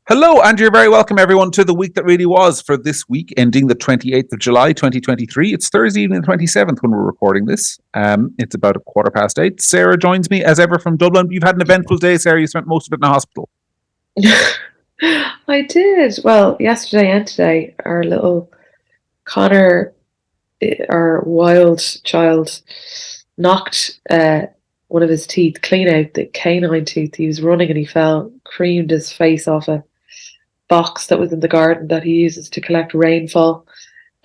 Hello, and you're very welcome, everyone, to the week that really was for this week, ending the 28th of July, 2023. It's Thursday evening, the 27th, when we're recording this. It's about 8:15. Sarah joins me, as ever, from Dublin. You've had an eventful day, Sarah. You spent most of it in a hospital. I did. Well, yesterday and today, our little Connor, our wild child, knocked one of his teeth clean out, the canine tooth. He was running and he fell, creamed his face off a box that was in the garden that he uses to collect rainfall.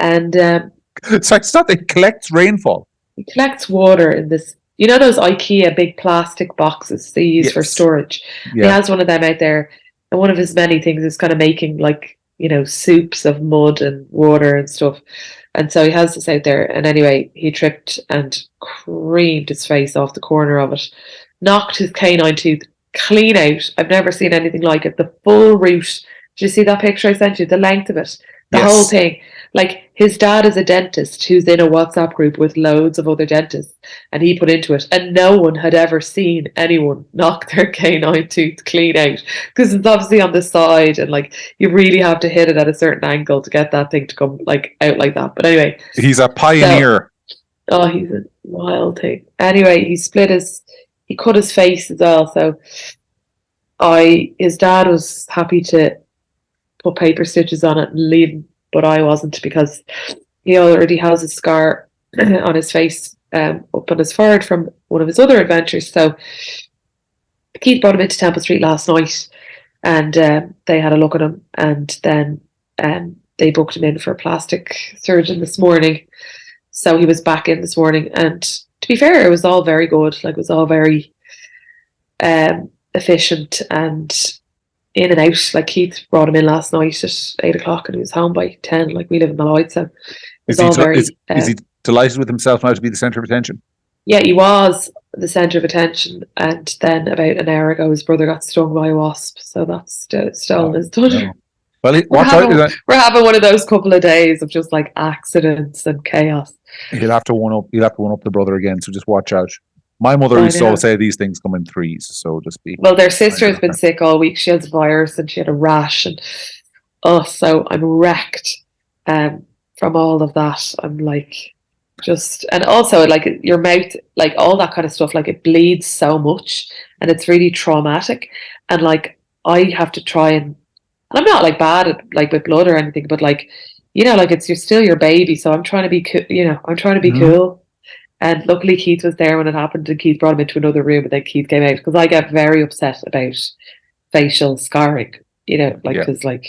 And So it's not that it collects rainfall. he collects water in this, you know, those IKEA big plastic boxes they use for storage. Yeah. He has one of them out there. And one of his many things is kind of making, like, you know, soups of mud and water and stuff. And so he has this out there. And anyway, he tripped and creamed his face off the corner of it, knocked his canine tooth clean out. I've never seen anything like it. The full root. Did you see that picture I sent you? The length of it. The whole thing. Like, his dad is a dentist who's in a WhatsApp group with loads of other dentists, and he put into it, and no one had ever seen anyone knock their canine tooth clean out, because it's obviously on the side, and like, you really have to hit it at a certain angle to get that thing to come like out like that. But anyway, he's a pioneer. He's a wild thing. Anyway, he cut his face as well. So his dad was happy to put paper stitches on it and leave him, but I wasn't, because he already has a scar on his face, up on his forehead from one of his other adventures. So Keith brought him into Temple Street last night, and they had a look at him, and then they booked him in for a plastic surgeon this morning. So he was back in this morning, and to be fair, it was all very good. Like, it was all very efficient and in and out. Like, Keith brought him in last night at 8 o'clock and he was home by 10. Like, we live in Malloyd, so is he delighted with himself now to be the centre of attention? Yeah, he was the centre of attention, and then about an hour ago his brother got stung by a wasp, so that's stolen his done. No. Well, we're having one of those couple of days of just like accidents and chaos. He'll have to one up the brother again, so just watch out. My mother used to always say these things come in threes, so just be... Well, their sister has been sick all week. She has a virus and she had a rash, and so I'm wrecked from all of that. I'm like, just... And also, like, your mouth, like, all that kind of stuff, like, it bleeds so much and it's really traumatic. And, like, I have to try and I'm not, like, bad at, like, with blood or anything, but, like, you know, like, you're still your baby, so I'm trying to be cool. And luckily Keith was there when it happened, and Keith brought him into another room, and then Keith came out, because I get very upset about facial scarring, you know, like, because like,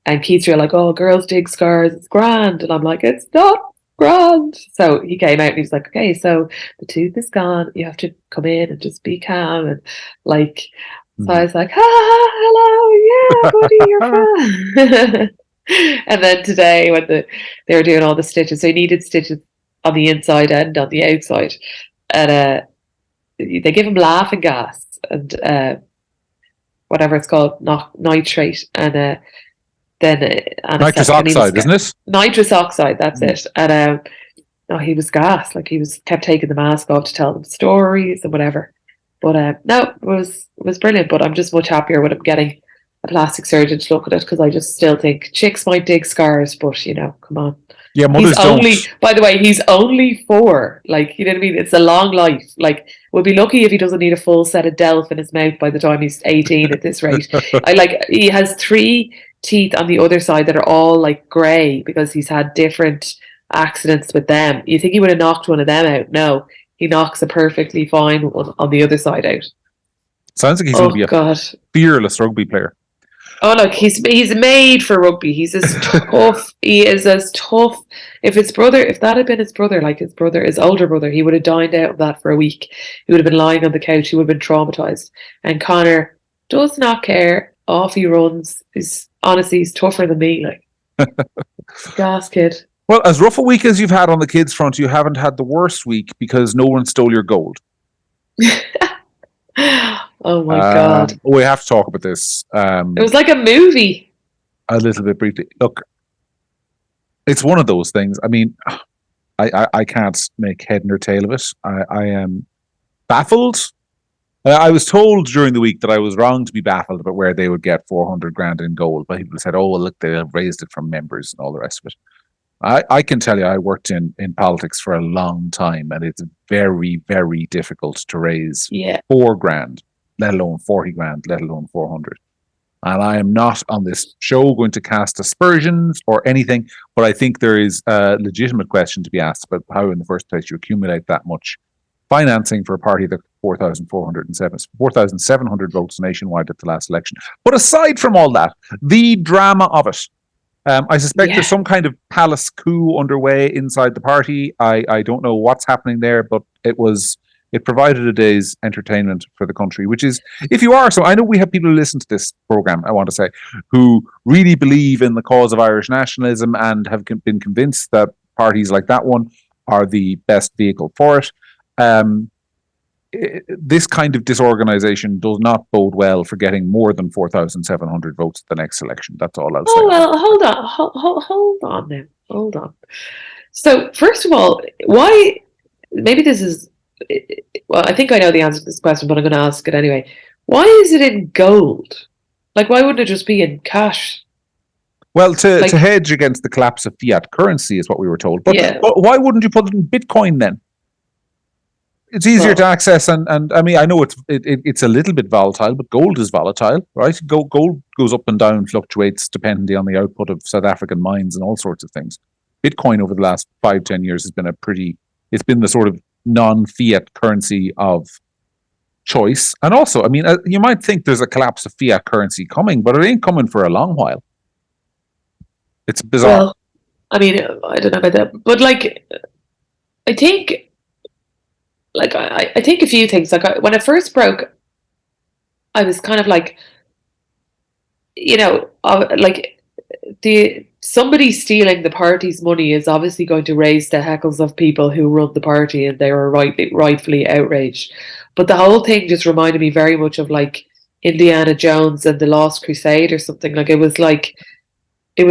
and Keith's really like, oh, girls dig scars, it's grand, and I'm like, it's not grand. So he came out and he was like, okay, so the tooth is gone, you have to come in and just be calm, and like, so I was like, hello, yeah, buddy, you're fine. And then today, when they were doing all the stitches, so he needed stitches on the inside and on the outside, and they give him laughing gas and whatever it's called, nitrate, and then nitrous oxide, isn't it? Nitrous oxide, that's it. And no, he was gassed, like, he kept taking the mask off to tell them stories and whatever. But no, it was brilliant. But I'm just much happier with him getting a plastic surgeon to look at it, because I just still think chicks might dig scars, but, you know, come on. Yeah, mothers don't. By the way, he's only 4. Like, you know what I mean? It's a long life. Like, we'll be lucky if he doesn't need a full set of Delph in his mouth by the time he's 18 at this rate. He has 3 teeth on the other side that are all, like, grey, because he's had different accidents with them. You think he would have knocked one of them out? No. He knocks a perfectly fine one on the other side out. Sounds like he's going to be a fearless rugby player. Oh, look, he's made for rugby. He's as tough. He is as tough. If that had been his brother, like his older brother, he would have dined out of that for a week. He would have been lying on the couch. He would have been traumatized. And Connor does not care. Off he runs. He's tougher than me. Like, gas kid. Well, as rough a week as you've had on the kids' front, you haven't had the worst week, because no one stole your gold. Oh my God. We have to talk about this. It was like a movie. A little bit briefly. Look, it's one of those things. I mean, I can't make head nor tail of it. I am baffled. I was told during the week that I was wrong to be baffled about where they would get 400 grand in gold. But people said, "Oh, well, look, they have raised it from members and all the rest of it." I can tell you, I worked in politics for a long time, and it's very, very difficult to raise Yeah. 4 grand, let alone 40 grand, let alone 400. And I am not on this show going to cast aspersions or anything, but I think there is a legitimate question to be asked about how, in the first place, you accumulate that much financing for a party that 4,700 votes nationwide at the last election. But aside from all that, the drama of it. I suspect there's some kind of palace coup underway inside the party. I don't know what's happening there, but it provided a day's entertainment for the country, which is, if you are, so I know we have people who listen to this program, I want to say, who really believe in the cause of Irish nationalism and have been convinced that parties like that one are the best vehicle for it. This kind of disorganization does not bode well for getting more than 4,700 votes at the next election. That's all I'll say. Oh, well, hold on now. Hold on. So, first of all, why, maybe this is, well, I think I know the answer to this question, but I'm going to ask it anyway. Why is it in gold? Like, why wouldn't it just be in cash? Well, to hedge against the collapse of fiat currency is what we were told. But why wouldn't you put it in Bitcoin then? It's easier to access, and I mean, I know it's a little bit volatile, but gold is volatile, right? Gold goes up and down, fluctuates depending on the output of South African mines and all sorts of things. Bitcoin over the last 5-10 years has been it's been the sort of non-fiat currency of choice. And also, I mean, you might think there's a collapse of fiat currency coming, but it ain't coming for a long while. It's bizarre. Well, I mean, I don't know about that, but like, I think a few things. Like, when it first broke, I was kind of like, like, somebody stealing the party's money is obviously going to raise the heckles of people who run the party, and they were rightfully outraged. But the whole thing just reminded me very much of like Indiana Jones and the Lost Crusade or something. Like, it was like a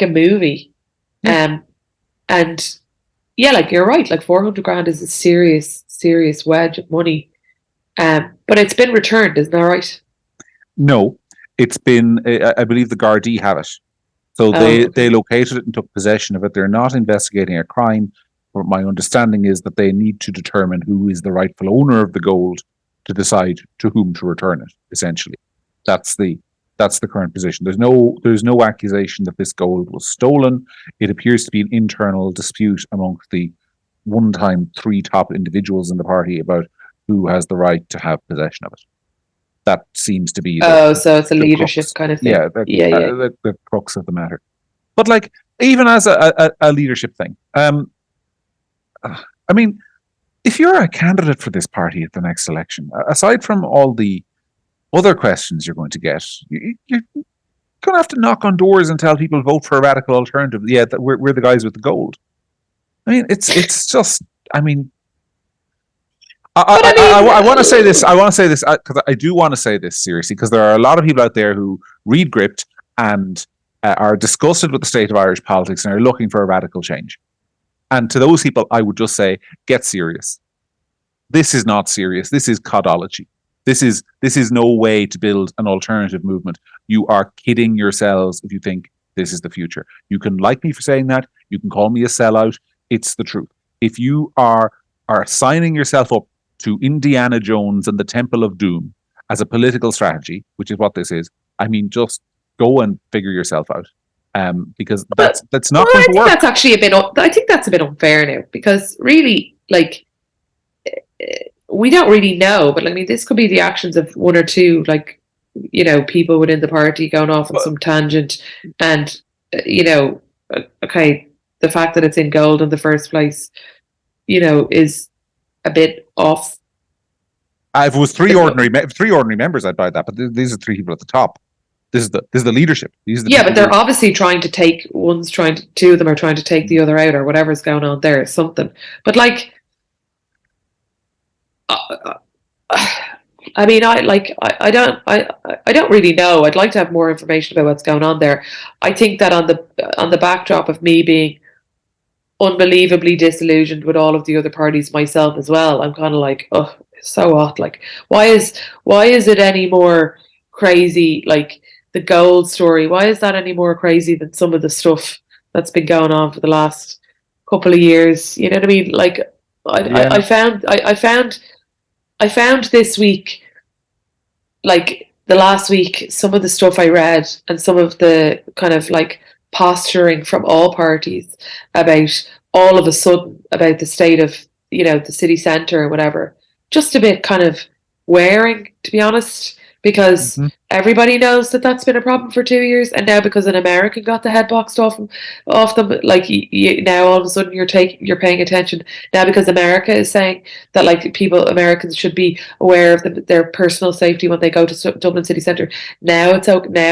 movie. And yeah, like, you're right, like 400 grand is a serious wedge of money. But it's been returned, isn't that right? No, it's been, I believe the Gardaí have it. So they located it and took possession of it. They're not investigating a crime, but my understanding is that they need to determine who is the rightful owner of the gold to decide to whom to return it, essentially. That's the current position. There's no accusation that this gold was stolen. It appears to be an internal dispute amongst the one-time 3 top individuals in the party about who has the right to have possession of it. That seems to be so it's a leadership crux. Kind of thing. The crux of the matter. But like, even as a leadership thing, I mean, if you're a candidate for this party at the next election, aside from all the other questions you're going to get, you're going to have to knock on doors and tell people vote for a radical alternative. Yeah, that we're the guys with the gold. I mean, it's just, I mean, I want to say this. I want to say this because I do want to say this seriously, because there are a lot of people out there who read Gript and are disgusted with the state of Irish politics and are looking for a radical change. And to those people, I would just say, get serious. This is not serious. This is codology. This is no way to build an alternative movement. You are kidding yourselves if you think this is the future. You can like me for saying that. You can call me a sellout. It's the truth. If you are signing yourself up to Indiana Jones and the Temple of Doom as a political strategy, which is what this is, I mean, just go and figure yourself out. Because that's not going to work. That's actually I think that's a bit unfair now, because really, like, we don't really know, but I mean, this could be the actions of 1 or 2, like, people within the party going off on some tangent, and okay, the fact that it's in gold in the first place, is a bit off. If it was three ordinary members, I'd buy that. But these are 3 people at the top. This is the leadership. But they're obviously trying to take. 2 of them are trying to take the other out, or whatever's going on there. Something. But like, I mean, I don't really know. I'd like to have more information about what's going on there. I think that on the backdrop of me being unbelievably disillusioned with all of the other parties myself as well, I'm kind of like, so what? Like, why is it any more crazy? Like the gold story, why is that any more crazy than some of the stuff that's been going on for the last couple of years? You know what I mean? Like, Yeah. I found this week, like the last week, some of the stuff I read and some of the kind of like posturing from all parties about all of a sudden about the state of, the city centre or whatever, just a bit kind of wearing, to be honest, because Mhm. everybody knows that that's been a problem for 2 years, and now because an American got the head boxed off them, like now all of a sudden you're paying attention now because America is saying that like Americans should be aware of their personal safety when they go to Dublin city centre. Now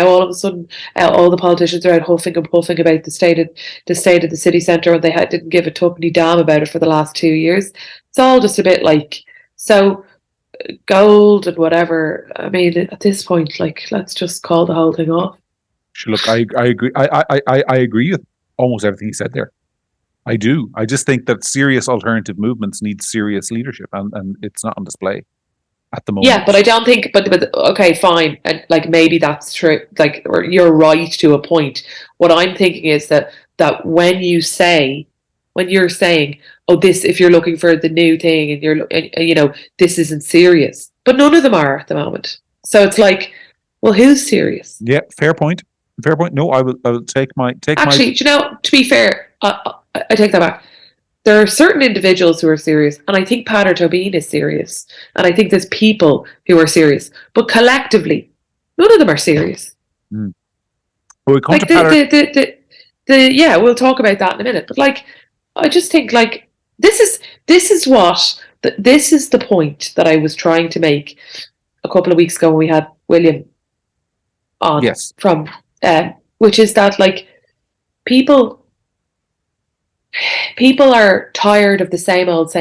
all of a sudden all the politicians are out huffing and puffing about the the city centre when they didn't give a tuppeny damn about it for the last 2 years. It's all just a bit like so gold and whatever. I mean, at this point, like, let's just call the whole thing off. Look, I agree. I agree with almost everything you said there. I do. I just think that serious alternative movements need serious leadership, and it's not on display at the moment. Yeah, but I don't think. But okay, fine, and like maybe that's true. Like, or you're right to a point. What I'm thinking is that when you're saying, oh, this, if you're looking for the new thing, and this isn't serious, but none of them are at the moment. So it's like, well, who's serious? Yeah, fair point. Fair point. No, I will take my. Actually, to be fair, I take that back. There are certain individuals who are serious, and I think Pater Tobin is serious, and I think there's people who are serious, but collectively, none of them are serious. Well, we come Like to Pater. yeah, we'll talk about that in a minute. But like, I just think like this is the point that I was trying to make a couple of weeks ago when we had William on. Yes. From which is that like people are tired of the same old.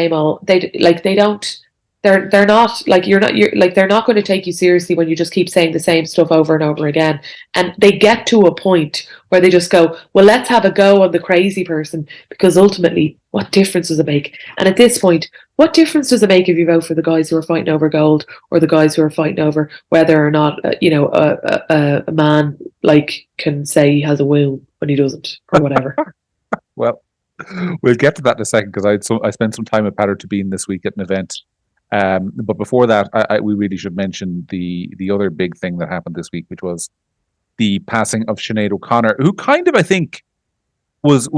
They're not like you're like they're not going to take you seriously when you just keep saying the same stuff over and over again. And they get to a point where they just go, well, let's have a go on the crazy person, because ultimately, what difference does it make? And at this point, what difference does it make if you vote for the guys who are fighting over gold, or the guys who are fighting over whether or not a man like can say he has a will when he doesn't, or whatever? Well, we'll get to that in a second, because I spent some time at Pater Tobin this week at an event. But before that, we really should mention the other big thing that happened this week, which was the passing of Sinead O'Connor, who kind of, I think, was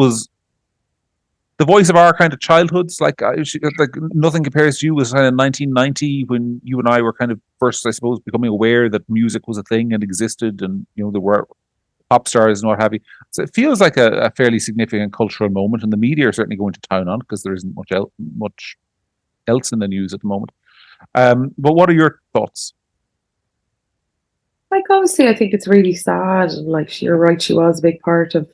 the voice of our kind of childhoods. Like Nothing Compares to You was kind of 1990, when you and I were kind of first, I suppose, becoming aware that music was a thing and existed, and there were pop stars and what have you. So it feels like a fairly significant cultural moment, and the media are certainly going to town on, because there isn't much else in the news at the moment. But what are your thoughts? Like, obviously, I think it's really sad, and like you're right, she was a big part of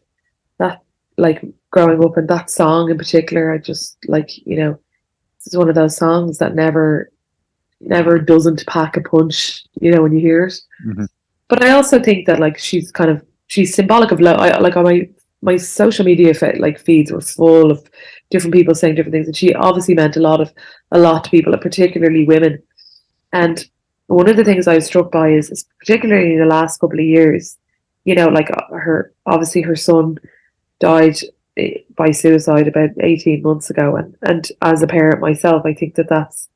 that. Like growing up, and that song in particular, I just like this is one of those songs that never doesn't pack a punch. When you hear it. Mm-hmm. But I also think that like she's symbolic of love. I like on my social media feeds were full of different people saying different things, and she obviously meant a lot to people, particularly women. And one of the things I was struck by is particularly in the last couple of years, like her son died by suicide about 18 months ago, and as a parent myself, I think that's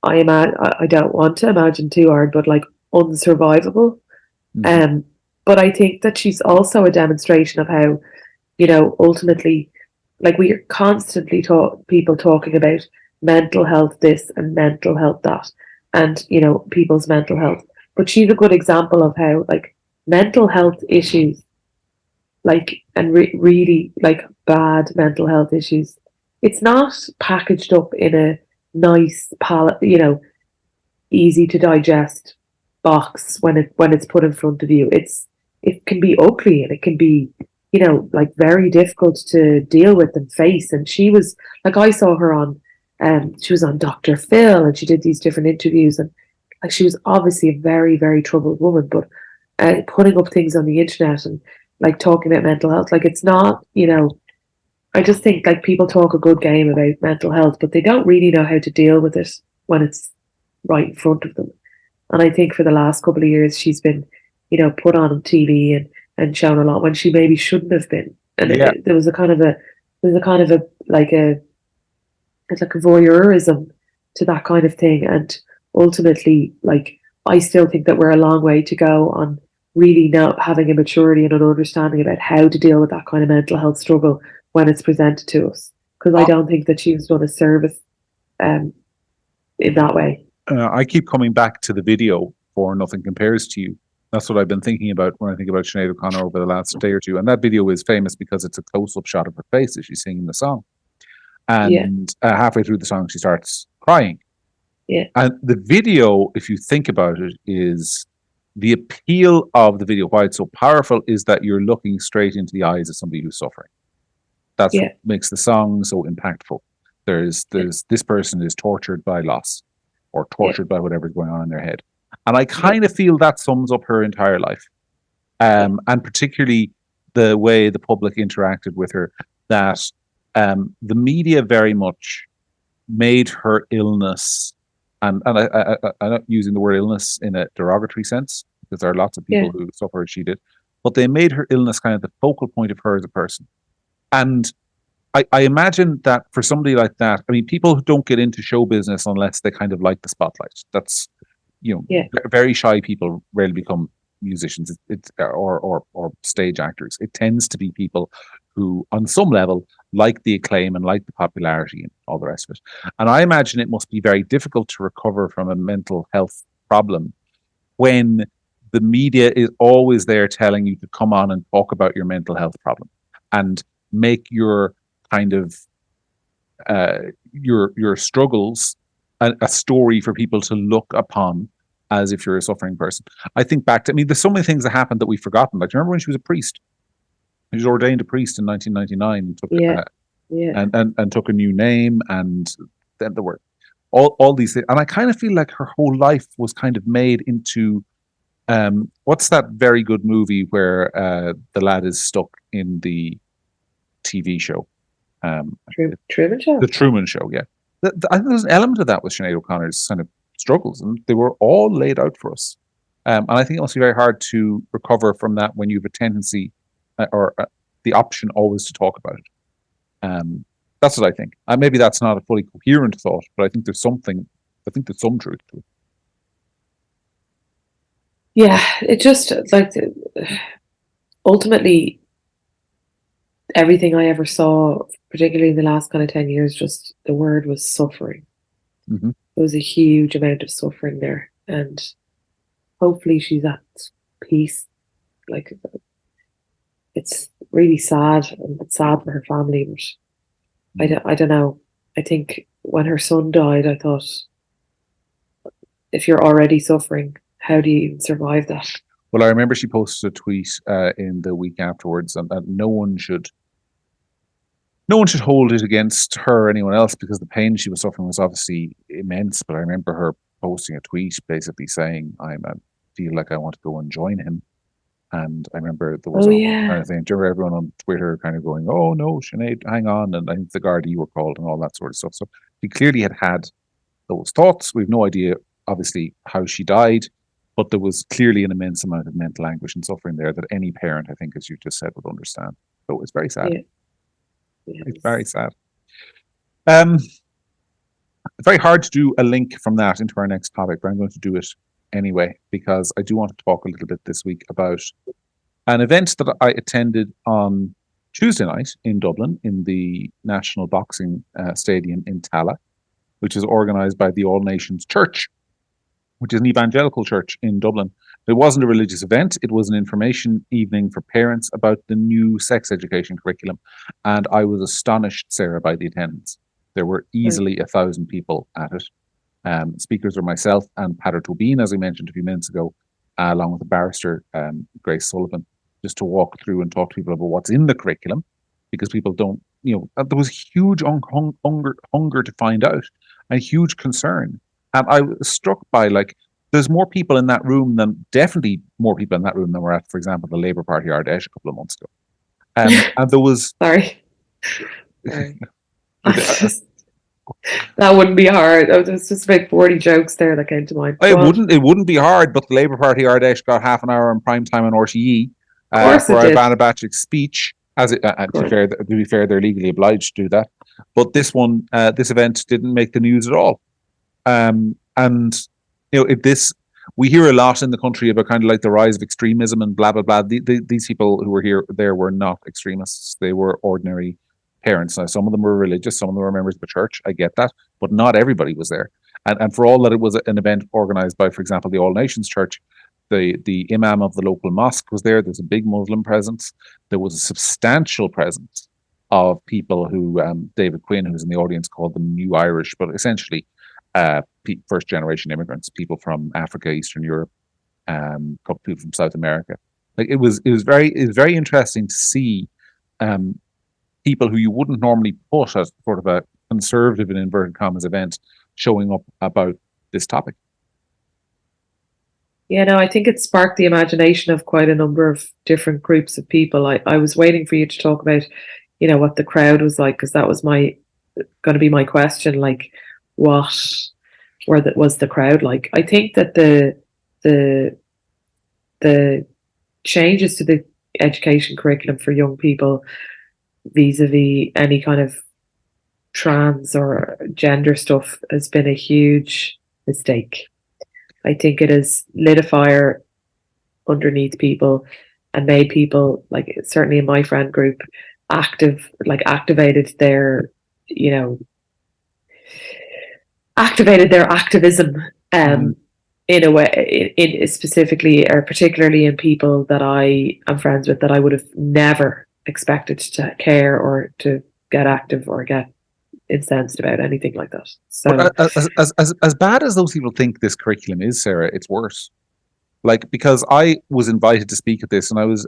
I don't want to imagine too hard, but like unsurvivable. Mm-hmm. But I think that she's also a demonstration of how, ultimately, like we are constantly people talking about mental health this and mental health that, and people's mental health. But she's a good example of how like mental health issues, like and really like bad mental health issues, it's not packaged up in a nice palette, easy to digest box when it's put in front of you. It can be ugly, and it can be like very difficult to deal with and face. And she was like, I saw her on she was on Dr. Phil, and she did these different interviews, and like she was obviously a very, very troubled woman, but putting up things on the internet and like talking about mental health, like it's not, I just think like people talk a good game about mental health, but they don't really know how to deal with it when it's right in front of them. And I think for the last couple of years, she's been, put on TV and shown a lot when she maybe shouldn't have been. And there was a kind of a it's like a voyeurism to that kind of thing. And ultimately, like, I still think that we're a long way to go on really now having a maturity and an understanding about how to deal with that kind of mental health struggle when it's presented to us. Because I don't think that she's done a service in that way. I keep coming back to the video for Nothing Compares to You. That's what I've been thinking about when I think about Sinead O'Connor over the last day or two. And that video is famous because it's a close-up shot of her face as she's singing the song. And halfway through the song, she starts crying. Yeah. And the video, if you think about it, is the appeal of the video, why it's so powerful, is that you're looking straight into the eyes of somebody who's suffering. That's what makes the song so impactful. There's this person is tortured by loss or tortured by whatever's going on in their head. And I kind of feel that sums up her entire life. And particularly the way the public interacted with her, that the media very much made her illness, and I'm not using the word illness in a derogatory sense, because there are lots of people who suffer as she did, but they made her illness kind of the focal point of her as a person. And I imagine that for somebody like that, I mean, people who don't get into show business unless they kind of like the spotlight. That's, very shy people rarely become musicians or stage actors. It tends to be people who, on some level, like the acclaim and like the popularity and all the rest of it. And I imagine it must be very difficult to recover from a mental health problem when the media is always there telling you to come on and talk about your mental health problem and make your kind of your struggles a story for people to look upon as if you're a suffering person. I think back to, there's so many things that happened that we've forgotten. Like, do you remember when she was a priest? She was ordained a priest in 1999. And took a new name, and then there were all these things. And I kind of feel like her whole life was kind of made into what's that very good movie where the lad is stuck in the TV show? Truman Show. The Truman Show, yeah. I think there's an element of that with Sinead O'Connor's kind of struggles, and they were all laid out for us. And I think it must be very hard to recover from that when you have a tendency or the option always to talk about it. That's what I think. Maybe that's not a fully coherent thought, but I think there's some truth to it. Yeah, it just, like, ultimately, everything I ever saw, particularly in the last kind of 10 years, just the word was suffering. Mm-hmm. There was a huge amount of suffering there, and hopefully she's at peace. Like, it's really sad, and it's sad for her family, but I don't know. I think when her son died, I thought, if you're already suffering, how do you even survive that? Well, I remember she posted a tweet in the week afterwards, and that no one should hold it against her or anyone else, because the pain she was suffering was obviously immense. But I remember her posting a tweet basically saying, I feel like I want to go and join him. And I remember there was kind of thing. Do you remember everyone on Twitter kind of going, "Oh no, Sinead, hang on," and I think the Gardaí were called and all that sort of stuff. So she clearly had those thoughts. We've no idea, obviously, how she died, but there was clearly an immense amount of mental anguish and suffering there that any parent, I think, as you just said, would understand. So it's very sad. Yeah. It's very sad. It's very hard to do a link from that into our next topic, but I'm going to do it anyway, because I do want to talk a little bit this week about an event that I attended on Tuesday night in Dublin in the National Boxing Stadium in Tala, which is organised by the All Nations Church, which is an evangelical church in Dublin. It wasn't a religious event. It was an information evening for parents about the new sex education curriculum. And I was astonished, Sarah, by the attendance. There were easily 1,000 people at it. Speakers were myself and Pater Tobin, as I mentioned a few minutes ago, along with the barrister, Grace Sullivan, just to walk through and talk to people about what's in the curriculum, because people don't, there was huge hunger to find out and huge concern. And I was struck by, there's more people in that room definitely more people in that room than were at, for example, the Labour Party Ardèche a couple of months ago. And there was... Sorry. That wouldn't be hard. Oh, there's just about 40 jokes there that came to mind. It wouldn't be hard, but the Labour Party Ardèche got half an hour in prime time on RTE Of course for it did. Ivana Bacik's speech. To be fair, they're legally obliged to do that. But this event didn't make the news at all. And we hear a lot in the country about kind of like the rise of extremism and blah blah blah. These people who were there were not extremists. They were ordinary parents. Now, some of them were religious, some of them were members of the church. I get that, but not everybody was there. And for all that it was an event organized by, for example, the All Nations Church, the imam of the local mosque was there. There's a big Muslim presence. There was a substantial presence of people who David Quinn, who's in the audience, called them New Irish, but essentially first generation immigrants, people from Africa, Eastern Europe, a couple people from South America. Like it was very interesting to see people who you wouldn't normally put as sort of a conservative in inverted commas event showing up about this topic. Yeah, no, I think it sparked the imagination of quite a number of different groups of people. I was waiting for you to talk about, what the crowd was like, because that was going to be my question. Like, was the crowd like? I think that the changes to the education curriculum for young people vis-a-vis any kind of trans or gender stuff has been a huge mistake. I think it has lit a fire underneath people and made people, like certainly in my friend group, activated their activism in a way, in specifically or particularly in people that I am friends with that I would have never expected to care or to get active or get incensed about anything like that. So, but as bad as those people think this curriculum is, Sarah, it's worse. Like, because I was invited to speak at this, and I was,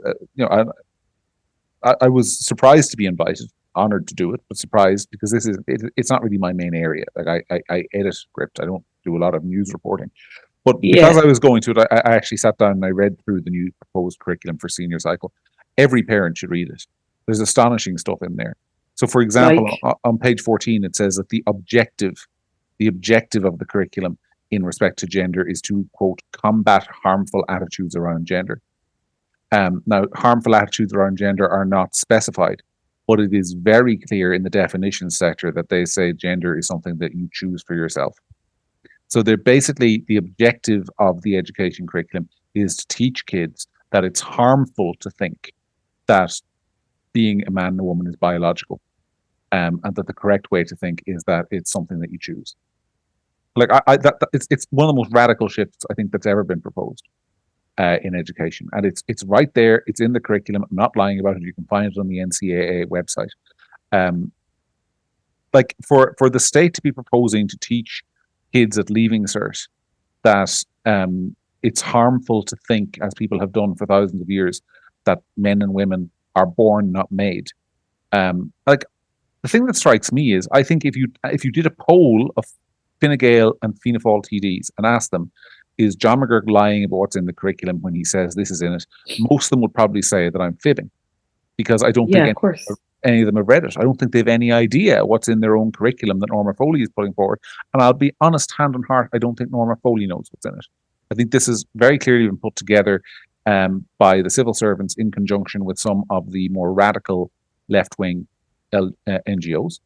I was surprised to be invited, honored to do it, but surprised because it's not really my main area. Like I edit Gript. I don't do a lot of news reporting, but because I was going to it, I actually sat down and I read through the new proposed curriculum for senior cycle. Every parent should read it. There's astonishing stuff in there. So, for example, on page 14, it says that the objective of the curriculum in respect to gender is to, quote, combat harmful attitudes around gender. Now, harmful attitudes around gender are not specified, but it is very clear in the definition sector that they say gender is something that you choose for yourself. So they're basically, the objective of the education curriculum is to teach kids that it's harmful to think that being a man and a woman is biological. And that the correct way to think is that it's something that you choose. Like it's one of the most radical shifts I think that's ever been proposed in education, and it's right there. It's in the curriculum. I'm not lying about it. You can find it on the NCAA website. Like for the state to be proposing to teach kids at Leaving Cert that it's harmful to think, as people have done for thousands of years, that men and women are born, not made. Like, the thing that strikes me is, I think if you did a poll of Fine Gael and Fianna Fáil TDs and asked them, is John McGurk lying about what's in the curriculum when he says this is in it? Most of them would probably say that I'm fibbing, because I don't think any of them have read it. I don't think they have any idea what's in their own curriculum that Norma Foley is putting forward. And I'll be honest, hand on heart, I don't think Norma Foley knows what's in it. I think this is very clearly been put together by the civil servants in conjunction with some of the more radical left-wing NGOs,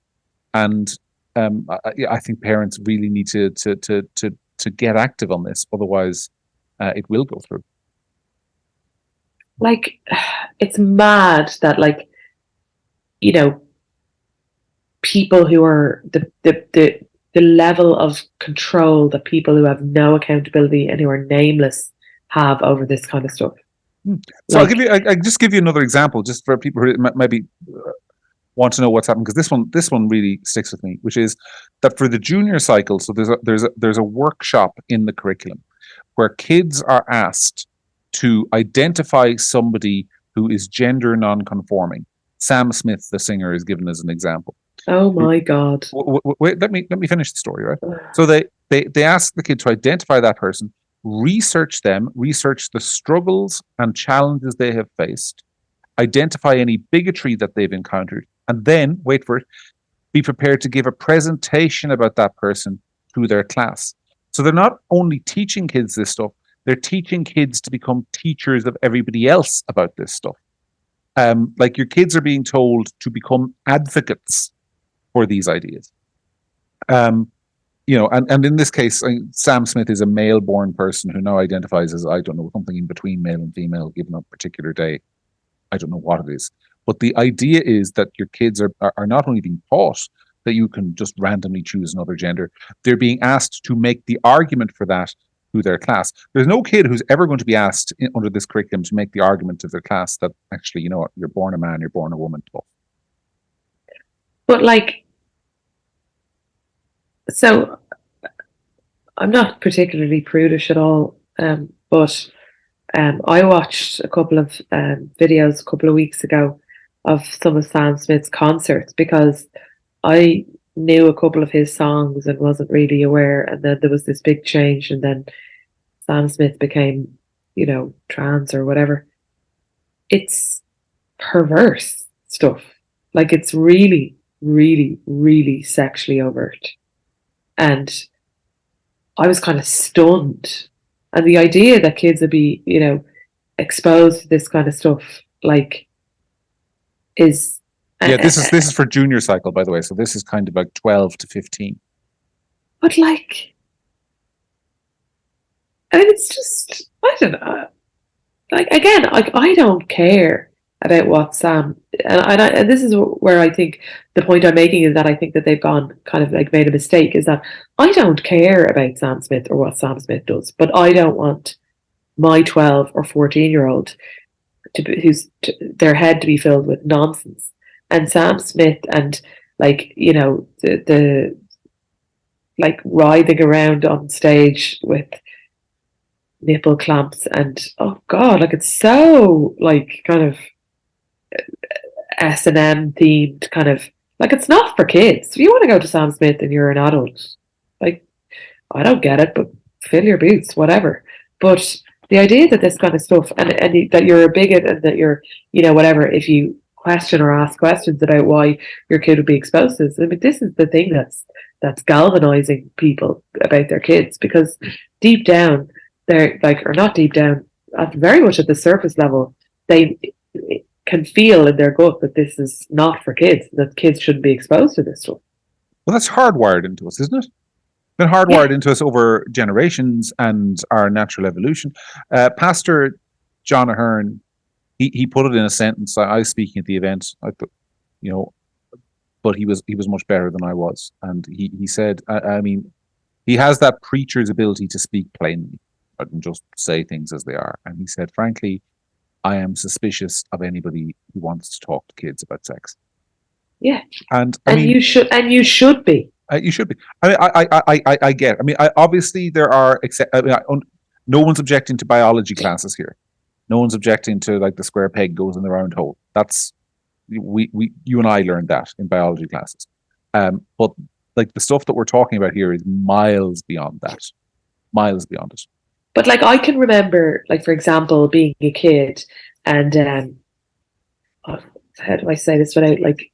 and I think parents really need to get active on this. Otherwise, it will go through. Like, it's mad that, like, people who are the level of control that people who have no accountability and who are nameless have over this kind of stuff. So I'll just give you another example, just for people who maybe want to know what's happened, because this one really sticks with me, which is that for the junior cycle, so there's a workshop in the curriculum where kids are asked to identify somebody who is gender non-conforming. Sam Smith, the singer, is given as an example. Oh my God! Wait, let me finish the story, right? So they ask the kid to identify that person, research the struggles and challenges they have faced, identify any bigotry that they've encountered, and then, wait for it, be prepared to give a presentation about that person to their class. So they're not only teaching kids this stuff, they're teaching kids to become teachers of everybody else about this stuff. Like your kids are being told to become advocates for these ideas. And in this case, Sam Smith is a male-born person who now identifies as, I don't know, something in between male and female, given a particular day. I don't know what it is. But the idea is that your kids are not only being taught that you can just randomly choose another gender, they're being asked to make the argument for that to their class. There's no kid who's ever going to be asked under this curriculum to make the argument to their class that actually, you know what, you're born a man, you're born a woman. But like, so I'm not particularly prudish at all, but I watched a couple of videos a couple of weeks ago of some of Sam Smith's concerts because I knew a couple of his songs and wasn't really aware, and then there was this big change, and then Sam Smith became, trans or whatever. It's perverse stuff. Like, it's really, really, really sexually overt. And I was kind of stunned. And the idea that kids would be, exposed to this kind of stuff, like, is... Yeah, this is for junior cycle, by the way. So this is kind of like 12 to 15. But like, I mean, it's just, I don't know. Like, again, I don't care about what Sam, and this is where I think the point I'm making is that I think that they've gone kind of like made a mistake, is that I don't care about Sam Smith or what Sam Smith does, but I don't want my 12 or 14-year-old their head to be filled with nonsense. And Sam Smith and like, the like writhing around on stage with nipple clamps and oh god, like it's so like kind of S&M themed, kind of like, it's not for kids. If you want to go to Sam Smith and you're an adult, like, I don't get it, but fill your boots, whatever. But the idea that this kind of stuff and that you're a bigot and that you're, whatever, if you question or ask questions about why your kid would be exposed to this, I mean, this is the thing that's galvanizing people about their kids, because deep down they're like, or not deep down, very much at the surface level, they can feel in their gut that this is not for kids, that kids shouldn't be exposed to this stuff. Well, that's hardwired into us, isn't it? Been hardwired into us over generations and our natural evolution. Pastor Jonah Hearn, he put it in a sentence. I was speaking at the event, but he was much better than I was, and he said, I mean, he has that preacher's ability to speak plainly and just say things as they are. And he said, frankly, I am suspicious of anybody who wants to talk to kids about sex. Yeah, and you should be. You should be. I mean, I get. I mean, obviously there are. No one's objecting to biology classes here. No one's objecting to like the square peg goes in the round hole. That's you and I learned that in biology classes. But like the stuff that we're talking about here is miles beyond that. Miles beyond it. But like, I can remember, like, for example, being a kid and how do I say this without like?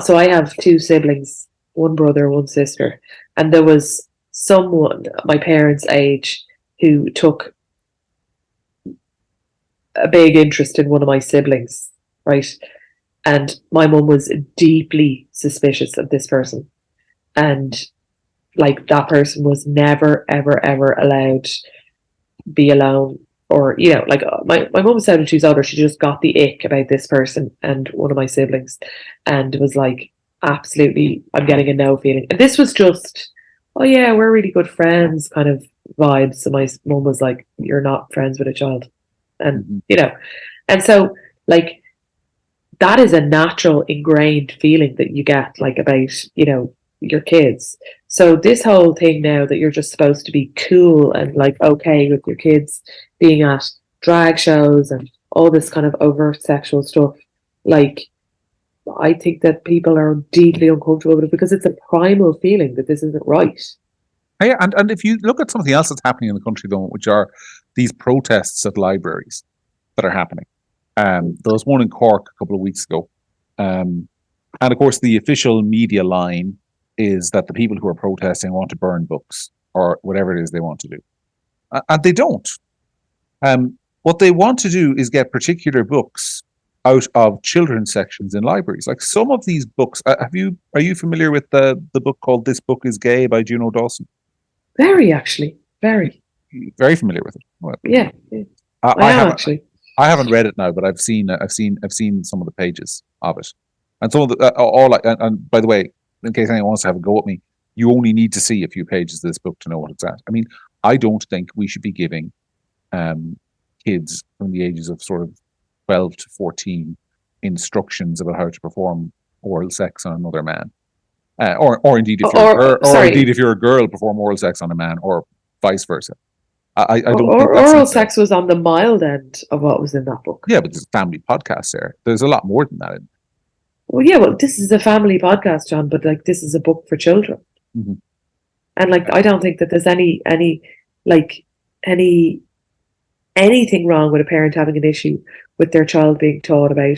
So I have two siblings, one brother, one sister, and there was someone my parents' age who took a big interest in one of my siblings, right? And my mum was deeply suspicious of this person, and like, that person was never, ever, ever allowed be alone, or like, my mum said when she was older, she just got the ick about this person and one of my siblings, and it was like, absolutely, I'm getting a no feeling. And this was just, oh yeah, we're really good friends kind of vibes. So my mum was like, you're not friends with a child, and and so like, that is a natural ingrained feeling that you get, like, about your kids. So this whole thing now that you're just supposed to be cool and like okay with your kids being at drag shows and all this kind of overt sexual stuff, like, I think that people are deeply uncomfortable with it because it's a primal feeling that this isn't right. Yeah, and if you look at something else that's happening in the country though, which are these protests at libraries that are happening. There was one in Cork a couple of weeks ago. And of course, the official media line is that the people who are protesting want to burn books or whatever it is they want to do. And they don't. What they want to do is get particular books out of children's sections in libraries. Like some of these books, are you familiar with the book called This Book is Gay by Juno Dawson? Very, actually. Very. Very familiar with it. Well, yeah. I am haven't, actually. I haven't read it now, but I've seen some of the pages of it. And some of the, and by the way, in case anyone wants to have a go at me, you only need to see a few pages of this book to know what it's at. I mean, I don't think we should be giving kids from the ages of sort of 12 to 14 instructions about how to perform oral sex on another man. Or indeed if you're a girl, perform oral sex on a man, or vice versa. I don't think that's oral sex was on the mild end of what was in that book. Yeah, but there's a family podcast there. There's a lot more than that in. Well, yeah, this is a family podcast, John, but like this is a book for children. Mm-hmm. And like I don't think that there's anything wrong with a parent having an issue with their child being taught about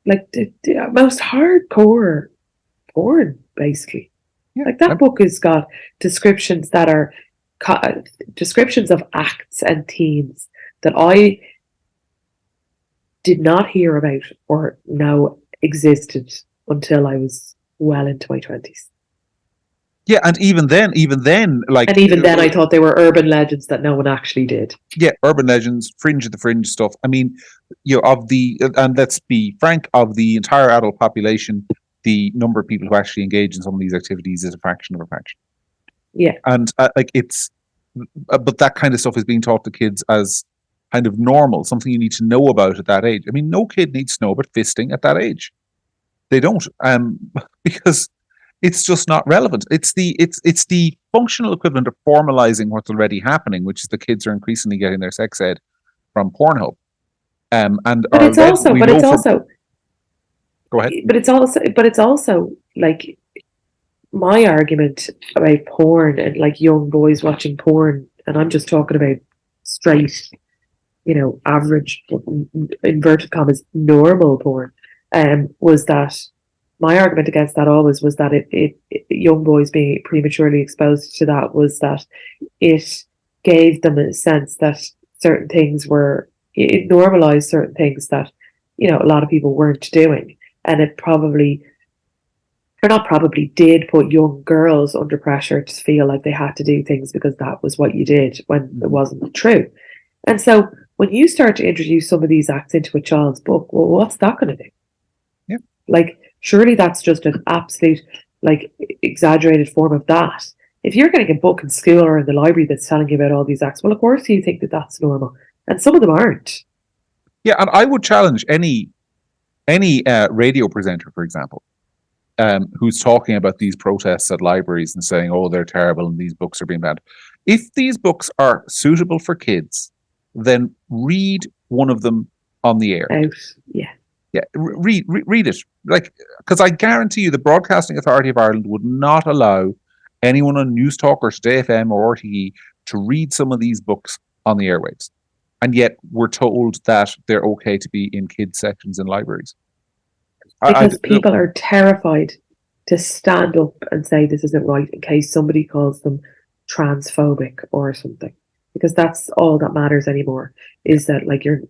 like the most hardcore porn, basically. Yeah, like that book has got descriptions that are descriptions of acts and themes that I did not hear about or know existed until I was well into my 20s. Yeah, and even then, I thought they were urban legends that no one actually did. Yeah, urban legends, Fringe of the Fringe stuff. I mean, and let's be frank, of the entire adult population, the number of people who actually engage in some of these activities is a fraction of a fraction. Yeah, and but that kind of stuff is being taught to kids as kind of normal, something you need to know about at that age. I mean, no kid needs to know about fisting at that age. They don't, because it's just not relevant. It's the functional equivalent of formalizing what's already happening, which is the kids are increasingly getting their sex ed from Pornhub. But it's also like my argument about porn and like young boys watching porn, and I'm just talking about straight, average, inverted commas, normal porn, was that my argument against that always was that it young boys being prematurely exposed to that was that it gave them a sense that certain things it normalized certain things that, a lot of people weren't doing. And it did put young girls under pressure to feel like they had to do things because that was what you did when it wasn't true. And so when you start to introduce some of these acts into a child's book, well, what's that going to do? Yeah. Like, surely that's just an absolute, like, exaggerated form of that. If you're getting a book in school or in the library that's telling you about all these acts, well, of course you think that that's normal. And some of them aren't. Yeah, and I would challenge any radio presenter, for example, who's talking about these protests at libraries and saying, oh, they're terrible and these books are being banned. If these books are suitable for kids, then read one of them on the air. Yeah, read it. Like, because I guarantee you the Broadcasting Authority of Ireland would not allow anyone on News Talk or Today FM or RTE to read some of these books on the airwaves. And yet we're told that they're okay to be in kids sections in libraries. Because people are terrified to stand up and say this isn't right in case somebody calls them transphobic or something. Because that's all that matters anymore, is that like you're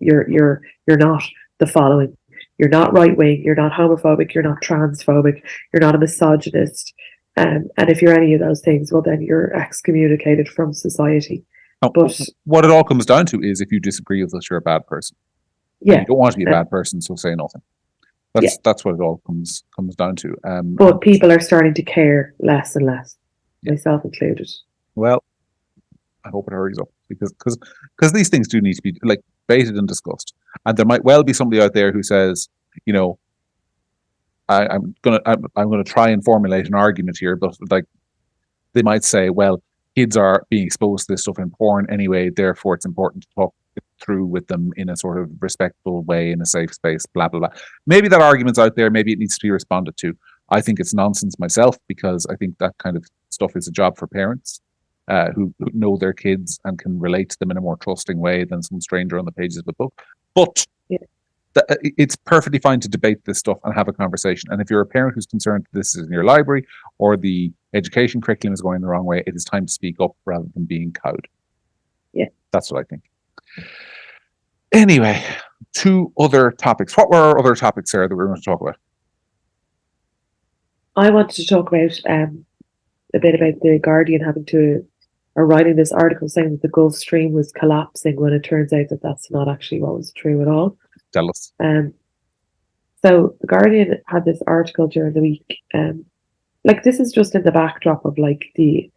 not the following. You're not right wing, you're not homophobic, you're not transphobic, you're not a misogynist. And if you're any of those things, well then you're excommunicated from society. But what it all comes down to is if you disagree with us, you're a bad person. Yeah. And you don't want to be a bad person, so say nothing. That's what it all comes down to. But people are starting to care less and less, myself included. Well, I hope it hurries up because these things do need to be like debated and discussed. And there might well be somebody out there who says, I'm gonna try and formulate an argument here, but like they might say, well, kids are being exposed to this stuff in porn anyway, therefore it's important to talk it through with them in a sort of respectful way, in a safe space, blah, blah, blah. Maybe that argument's out there, maybe it needs to be responded to. I think it's nonsense myself, because I think that kind of stuff is a job for parents who know their kids and can relate to them in a more trusting way than some stranger on the pages of a book. But it's perfectly fine to debate this stuff and have a conversation. And if you're a parent who's concerned that this is in your library or the education curriculum is going the wrong way, it is time to speak up rather than being cowed. Yeah. That's what I think. Anyway, 2 other topics. What were our other topics, Sarah, that we were going to talk about? I wanted to talk about a bit about the Guardian writing this article saying that the Gulf Stream was collapsing when it turns out that that's not actually what was true at all. Tell us. So the Guardian had this article during the week. Like, this is just in the backdrop of like the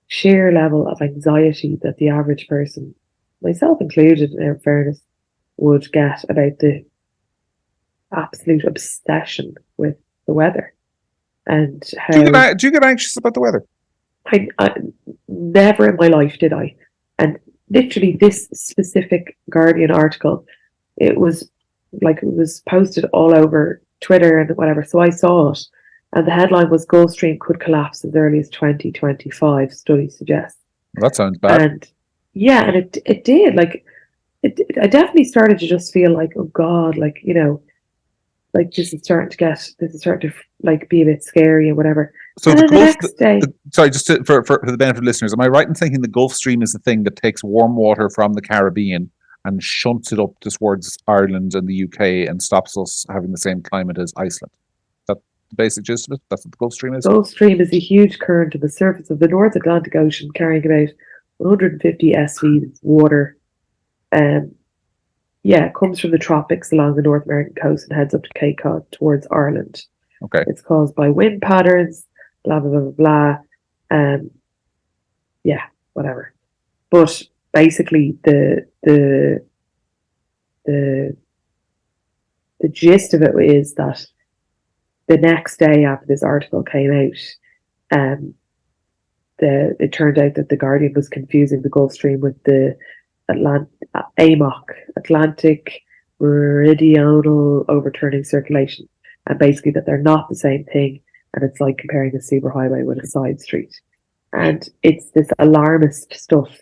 sheer level of anxiety that the average person, myself included, in fairness, would get about the absolute obsession with the weather. And how do you get anxious about the weather? I never in my life did I. And literally this specific Guardian article, it was posted all over Twitter and whatever. So I saw it. And the headline was Gulf Stream could collapse as early as 2025, study suggests. Well, that sounds bad. And yeah, and it did. Like, I definitely started to just feel like, oh God, like, you know, like this is starting to like be a bit scary and whatever. So and the Gulf, next day, sorry, just for the benefit of listeners, am I right in thinking the Gulf Stream is the thing that takes warm water from the Caribbean and shunts it up towards Ireland and the UK and stops us having the same climate as Iceland? That's the basic gist of it? That's what the Gulf Stream is? The Gulf Stream is a huge current on the surface of the North Atlantic Ocean carrying about 150 SV of water. It comes from the tropics along the North American coast and heads up to Cape Cod towards Ireland. Okay. It's caused by wind patterns, blah, blah, blah, blah. Whatever. But basically the gist of it is that the next day after this article came out, it turned out that the Guardian was confusing the Gulf Stream with the AMOC, Atlantic Meridional Overturning Circulation, and basically that they're not the same thing, and it's like comparing a superhighway with a side street. And it's this alarmist stuff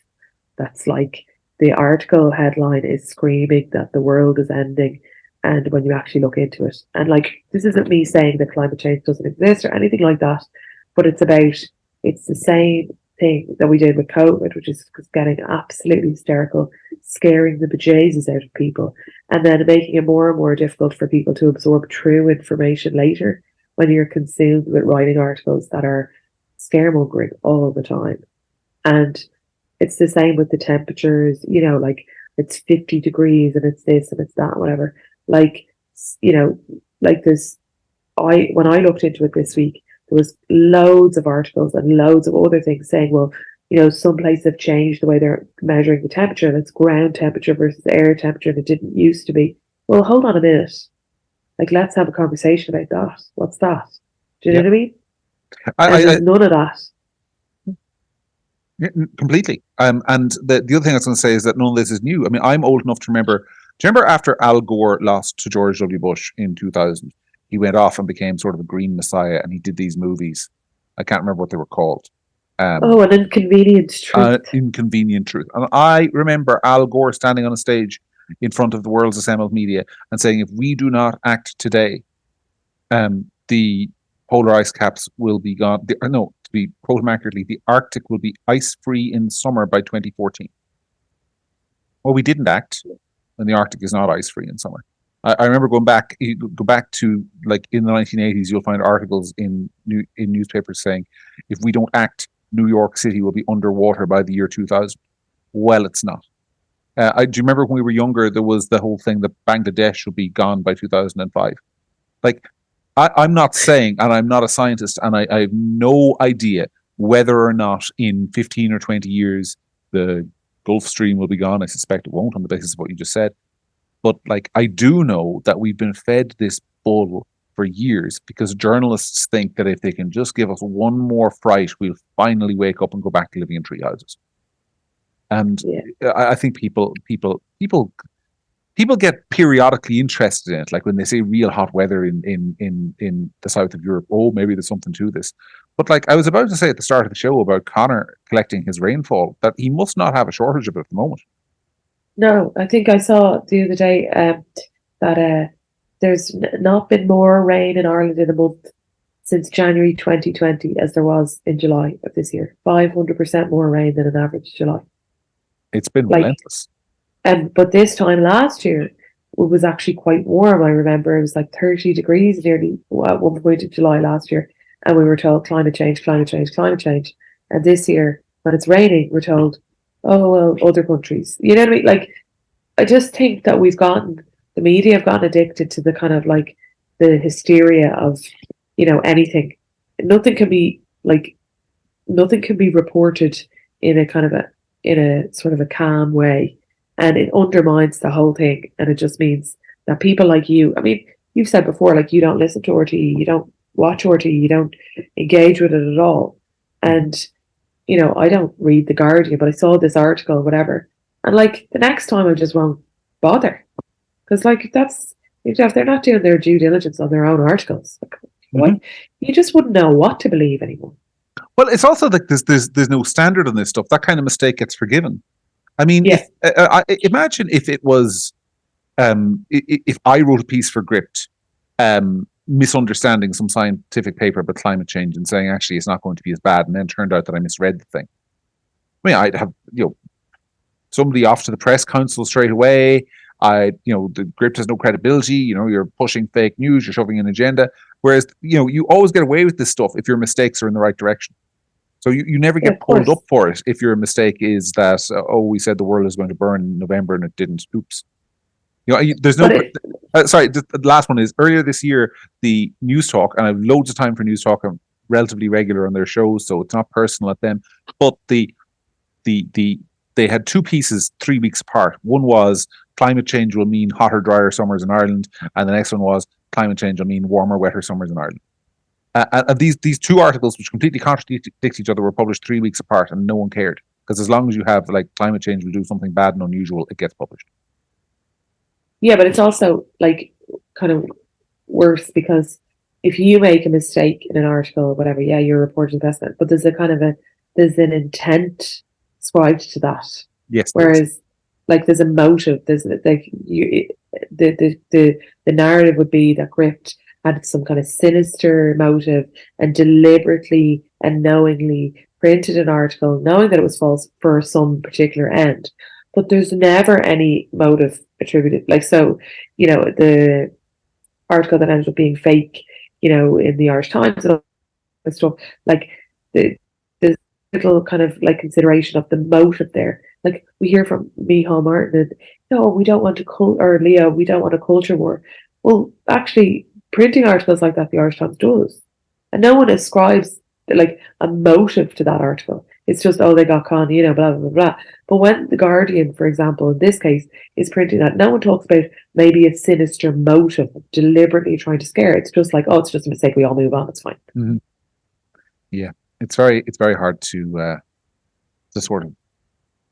that's like, the article headline is screaming that the world is ending, and when you actually look into it, and like, this isn't me saying that climate change doesn't exist or anything like that, but it's the same thing that we did with COVID, which is getting absolutely hysterical, scaring the bejesus out of people, and then making it more and more difficult for people to absorb true information later when you're consumed with writing articles that are scaremongering all the time. And it's the same with the temperatures, you know, like it's 50 degrees and it's this and it's that, whatever. Like, you know, like when I looked into it this week, there was loads of articles and loads of other things saying, well, you know, some places have changed the way they're measuring the temperature, and it's ground temperature versus air temperature, and it didn't used to be. Well, hold on a minute. Like, let's have a conversation about that. What's that? Do you know what I mean? There's none of that. Yeah, completely. And the other thing I was going to say is that none of this is new. I mean, I'm old enough to remember. Do you remember after Al Gore lost to George W. Bush in 2000? He went off and became sort of a green messiah, and he did these movies. I can't remember what they were called. An Inconvenient Truth. Inconvenient Truth. And I remember Al Gore standing on a stage in front of the world's assembled media and saying, if we do not act today, the polar ice caps will be gone. To be quote him accurately, the Arctic will be ice-free in summer by 2014. Well, we didn't act, and the Arctic is not ice-free in summer. I remember going back. You go back to like in the 1980s, you'll find articles in newspapers saying, if we don't act, New York City will be underwater by the year 2000. Well, it's not. Do you remember when we were younger, there was the whole thing that Bangladesh will be gone by 2005? Like, I'm not saying, and I'm not a scientist, and I have no idea whether or not in 15 or 20 years the Gulf Stream will be gone. I suspect it won't on the basis of what you just said. But like, I do know that we've been fed this bull for years because journalists think that if they can just give us one more fright, we'll finally wake up and go back to living in tree houses. And I think people get periodically interested in it, like when they say real hot weather in the south of Europe. Oh, maybe there's something to this. But like I was about to say at the start of the show about Connor collecting his rainfall, that he must not have a shortage of it at the moment. No, I think I saw the other day that there's not been more rain in Ireland in a month since January 2020 as there was in July of this year. 500% more rain than an average July. It's been Like, relentless. but this time last year, it was actually quite warm. I remember it was like 30 degrees nearly at one point in July last year. And we were told climate change, climate change, climate change. And this year, when it's raining, we're told, oh, well, other countries. You know what I mean? Like, I just think that the media have gotten addicted to the kind of like the hysteria of, anything. Nothing can be reported in a kind of in a sort of a calm way. And it undermines the whole thing. And it just means that people like you, I mean, you've said before, like, you don't listen to RTE, you don't watch RTE, you don't engage with it at all. And, I don't read The Guardian, but I saw this article, whatever. And like the next time I just won't bother. Because like if they're not doing their due diligence on their own articles, like, you just wouldn't know what to believe anymore. Well, it's also like there's no standard on this stuff. That kind of mistake gets forgiven. I mean, imagine if it was, if I wrote a piece for Gript, misunderstanding some scientific paper about climate change and saying actually it's not going to be as bad, and then turned out that I misread the thing. I mean, I'd have somebody off to the press council straight away. The Gript has no credibility. You're pushing fake news. You're shoving an agenda. Whereas you always get away with this stuff if your mistakes are in the right direction. So you never get pulled up for it if your mistake is that, we said the world is going to burn in November and it didn't. Oops. There's no... sorry, the last one is, earlier this year, the News Talk, and I have loads of time for News Talk. I'm relatively regular on their shows, so it's not personal at them. But they had two pieces 3 weeks apart. One was climate change will mean hotter, drier summers in Ireland, and the next one was climate change will mean warmer, wetter summers in Ireland. And these two articles, which completely contradict each other, were published 3 weeks apart, and no one cared, because as long as you have like climate change will do something bad and unusual, it gets published. Yeah, but it's also like kind of worse, because if you make a mistake in an article or whatever, you're reporting investment, but there's an intent ascribed to that. Yes. Whereas, like, there's a motive. There's like the narrative would be that Gript had some kind of sinister motive and deliberately and knowingly printed an article, knowing that it was false for some particular end. But there's never any motive attributed. Like, so, the article that ended up being fake, in the Irish Times and all that stuff, like, there's little kind of like consideration of the motive there. Like, we hear from Micheál Martin, and no, we don't want or Leo, we don't want a culture war. Well, actually, printing articles like that, the Irish Times does. And no one ascribes like a motive to that article. It's just, they got caught, blah, blah, blah, blah. But when The Guardian, for example, in this case, is printing that, no one talks about maybe a sinister motive, deliberately trying to scare. It's just like, it's just a mistake, we all move on, it's fine. Mm-hmm. Yeah, it's very hard to sort of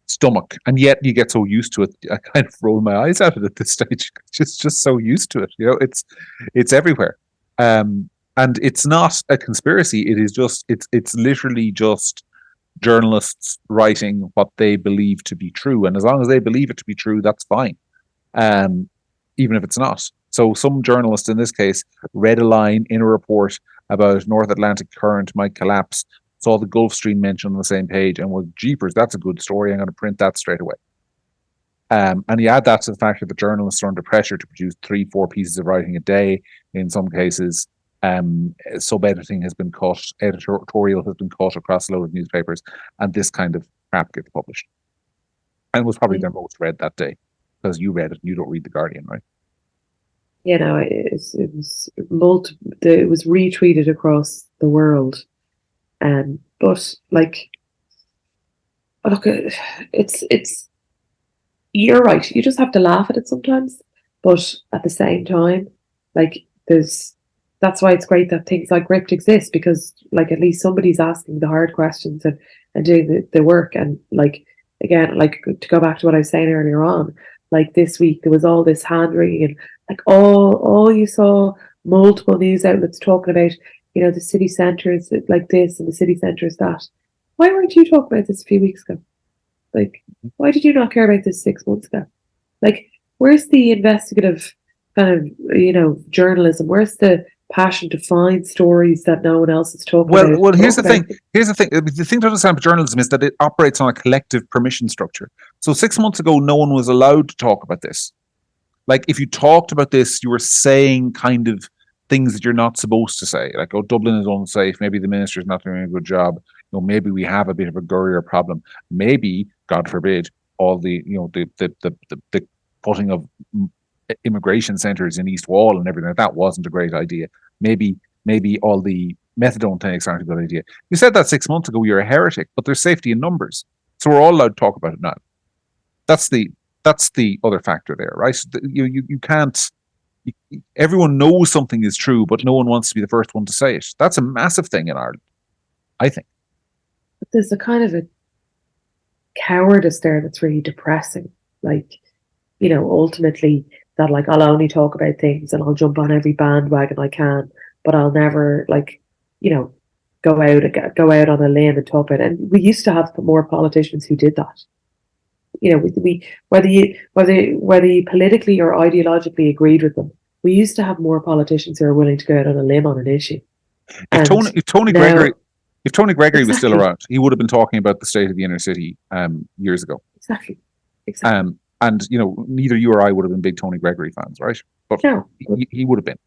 stomach, and yet you get so used to it. I kind of roll my eyes at it at this stage. Just so used to it. It's everywhere. And it's not a conspiracy. It is just, it's literally just journalists writing what they believe to be true. And as long as they believe it to be true, that's fine. Even if it's not. So some journalist in this case read a line in a report about North Atlantic current might collapse, saw the Gulf Stream mentioned on the same page, and was, jeepers, that's a good story, I'm going to print that straight away. And you add that to the fact that the journalists are under pressure to produce 3-4 pieces of writing a day in some cases. Sub-editing has been cut, editorial has been cut across a load of newspapers, and this kind of crap gets published. And it was probably their most read that day, because you read it and you don't read The Guardian, right? It was retweeted across the world. But like, look, it's you're right. You just have to laugh at it sometimes, but at the same time, like, that's why it's great that things like Gript exist, because like at least somebody's asking the hard questions and doing the work. And like, again, like, to go back to what I was saying earlier on, like this week there was all this hand wringing, and like all you saw multiple news outlets talking about, the city centre is like this and the city centre is that. Why weren't you talking about this a few weeks ago? Like, why did you not care about this 6 months ago? Like, where's the investigative kind of, journalism? Where's the passion to find stories that no one else is talking about? Well, here's the thing. Here's the thing. The thing to understand about journalism is that it operates on a collective permission structure. So 6 months ago, no one was allowed to talk about this. Like, if you talked about this, you were saying kind of things that you're not supposed to say. Like, oh, Dublin is unsafe. Maybe the minister's not doing a good job. Maybe we have a bit of a Gurrier problem. Maybe, God forbid, all the the putting of immigration centres in East Wall and everything like that wasn't a great idea. Maybe all the methadone clinics aren't a good idea. You said that 6 months ago. You're a heretic, but there's safety in numbers, so we're all allowed to talk about it now. That's the other factor there, right? You can't. Everyone knows something is true, but no one wants to be the first one to say it. That's a massive thing in Ireland, I think. But there's a kind of a cowardice there that's really depressing. Like, ultimately, that like I'll only talk about things and I'll jump on every bandwagon I can, but I'll never go out on a limb and talk about it. And we used to have more politicians who did that. We whether you politically or ideologically agreed with them, we used to have more politicians who are willing to go out on a limb on an issue. If Tony Gregory was still around, he would have been talking about the state of the inner city years ago. Exactly. And neither you or I would have been big Tony Gregory fans, right? But no, he would have been.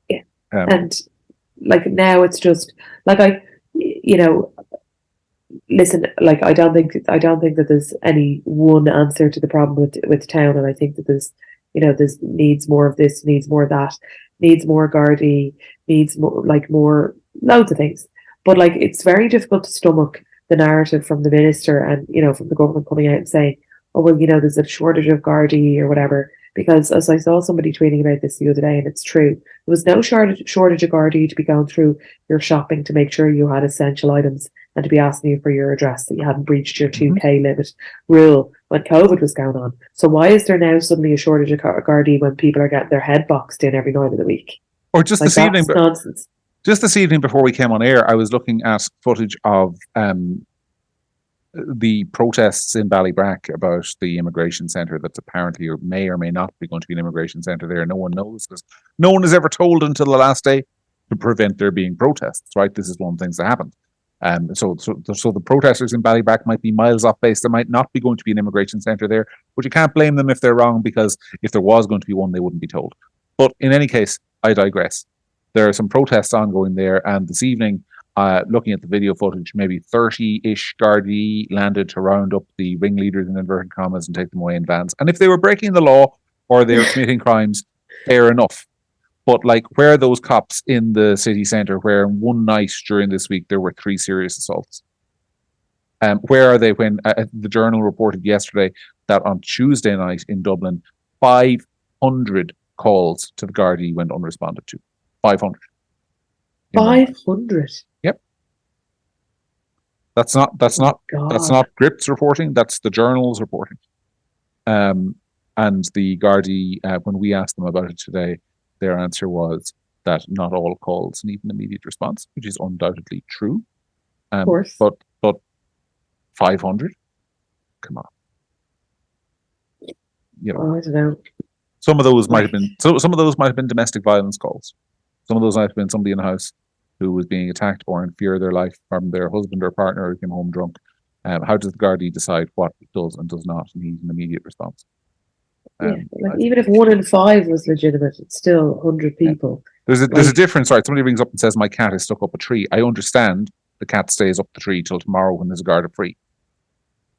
Yeah. And like now, it's just like listen, like I don't think that there's any one answer to the problem with town, and I think that there's needs more of this, needs more of that, needs more Gardaí, needs more loads of things. But like it's very difficult to stomach the narrative from the minister and from the government coming out and saying, oh well, there's a shortage of Gardaí or whatever. Because as I saw somebody tweeting about this the other day, and it's true, there was no shortage of Gardaí to be going through your shopping to make sure you had essential items and to be asking you for your address, that you hadn't breached your 2K limit rule when COVID was going on. So why is there now suddenly a shortage of Gardaí when people are getting their head boxed in every night of the week? Or just this evening, nonsense. Just this evening before we came on air, I was looking at footage of the protests in Ballybrack about the immigration centre that's apparently or may not be going to be an immigration centre there. No one knows because no one is ever told until the last day to prevent there being protests, right? This is one of the things that happened. So the protesters in Ballybrack might be miles off base. There might not be going to be an immigration centre there, but you can't blame them if they're wrong, because if there was going to be one, they wouldn't be told. But in any case, I digress. There are some protests ongoing there, and this evening, looking at the video footage, maybe 30-ish Gardaí landed to round up the ringleaders in inverted commas and take them away in vans. And if they were breaking the law or they were committing crimes, fair enough. But like, where are those cops in the city centre where in one night during this week there were 3 serious assaults? Where are they when the Journal reported yesterday that on Tuesday night in Dublin, 500 calls to the Gardaí went unresponded to? 500. 500? Yep. That's not Gript's reporting. That's the Journal's reporting. And the Gardaí, when we asked them about it today, their answer was that not all calls need an immediate response, which is undoubtedly true. Of course. But 500? Come on. I don't know. Some of those might have been domestic violence calls. Some of those might have been somebody in the house who was being attacked or in fear of their life from their husband or partner who came home drunk. How does the Gardaí decide what it does and does not need an immediate response? Even if 1 in 5 was legitimate, it's still 100 people. There's a difference, right? Somebody rings up and says, my cat is stuck up a tree. I understand the cat stays up the tree till tomorrow when there's a Garda free.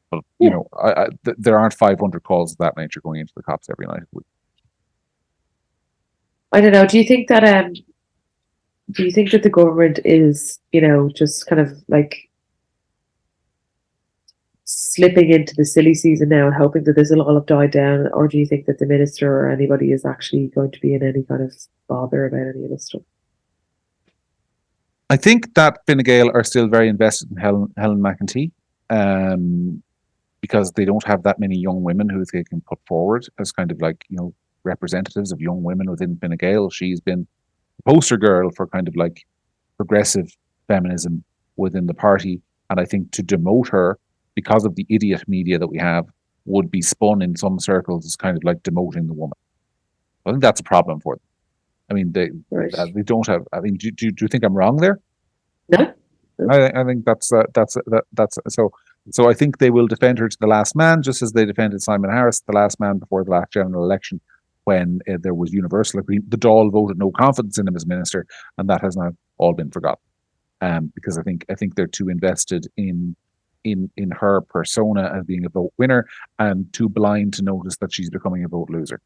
But, there aren't 500 calls of that nature going into the cops every night of the week. I don't know. Do you think that the government is, just kind of like slipping into the silly season now and hoping that this will all have died down, or do you think that the minister or anybody is actually going to be in any kind of bother about any of this stuff? I think that Fine Gael are still very invested in Helen McEntee, because they don't have that many young women who they can put forward as kind of like, representatives of young women within Fine Gael. She's been the poster girl for kind of like progressive feminism within the party. And I think to demote her because of the idiot media that we have would be spun in some circles as kind of like demoting the woman. I think that's a problem for them. I mean, they don't have. I mean, do you think I'm wrong there? No. I think that's so. So I think they will defend her to the last man, just as they defended Simon Harris, the last man before the last general election, when there was universal agreement. The Dáil voted no confidence in him as minister, and that has now all been forgotten. Because I think they're too invested in her persona as being a vote winner and too blind to notice that she's becoming a vote loser.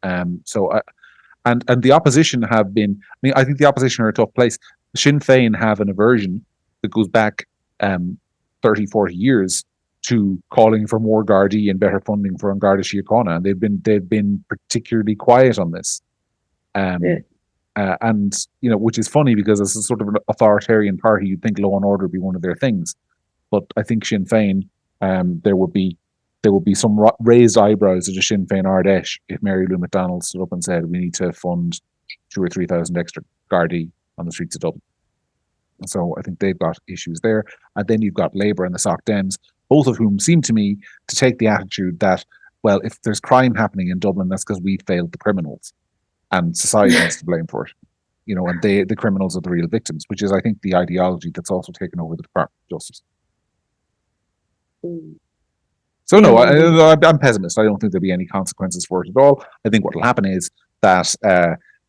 And the opposition have been. I mean, I think the opposition are a tough place. Sinn Fein have an aversion that goes back 30, 40 years to calling for more Gardaí and better funding for Garda Síochána, and they've been particularly quiet on this. And which is funny because it's a sort of an authoritarian party. You'd think law and order would be one of their things, but I think Sinn Fein, there would be some raised eyebrows at a Sinn Fein Ardèche if Mary Lou McDonald stood up and said we need to fund 2,000 or 3,000 extra Gardaí on the streets of Dublin. So I think they've got issues there. And then you've got Labour and the Soc Dems, both of whom seem to me to take the attitude that, well, if there's crime happening in Dublin, that's because we failed the criminals and society is to blame for it. And the criminals are the real victims, which is, I think, the ideology that's also taken over the Department of Justice. So no, I'm pessimist. I don't think there'll be any consequences for it at all. I think what will happen is that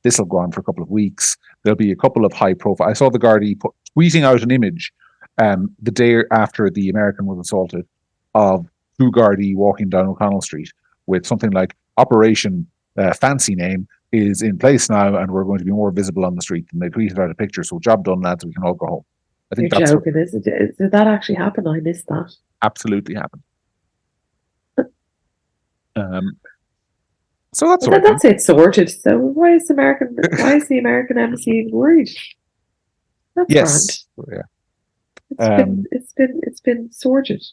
this will go on for a couple of weeks. There'll be a couple of high profile. I saw the Gardaí tweeting out an image the day after the American was assaulted of two Gardaí walking down O'Connell Street with something like Operation Fancy Name is in place now, and we're going to be more visible on the street. And they tweeted out a picture. So job done, lads. We can all go home. I think You're joking, isn't it? Did that actually happen? I missed that. Absolutely happened. So that's that's it sorted. So why is the American embassy worried? That's grand. Yeah. It's been sorted.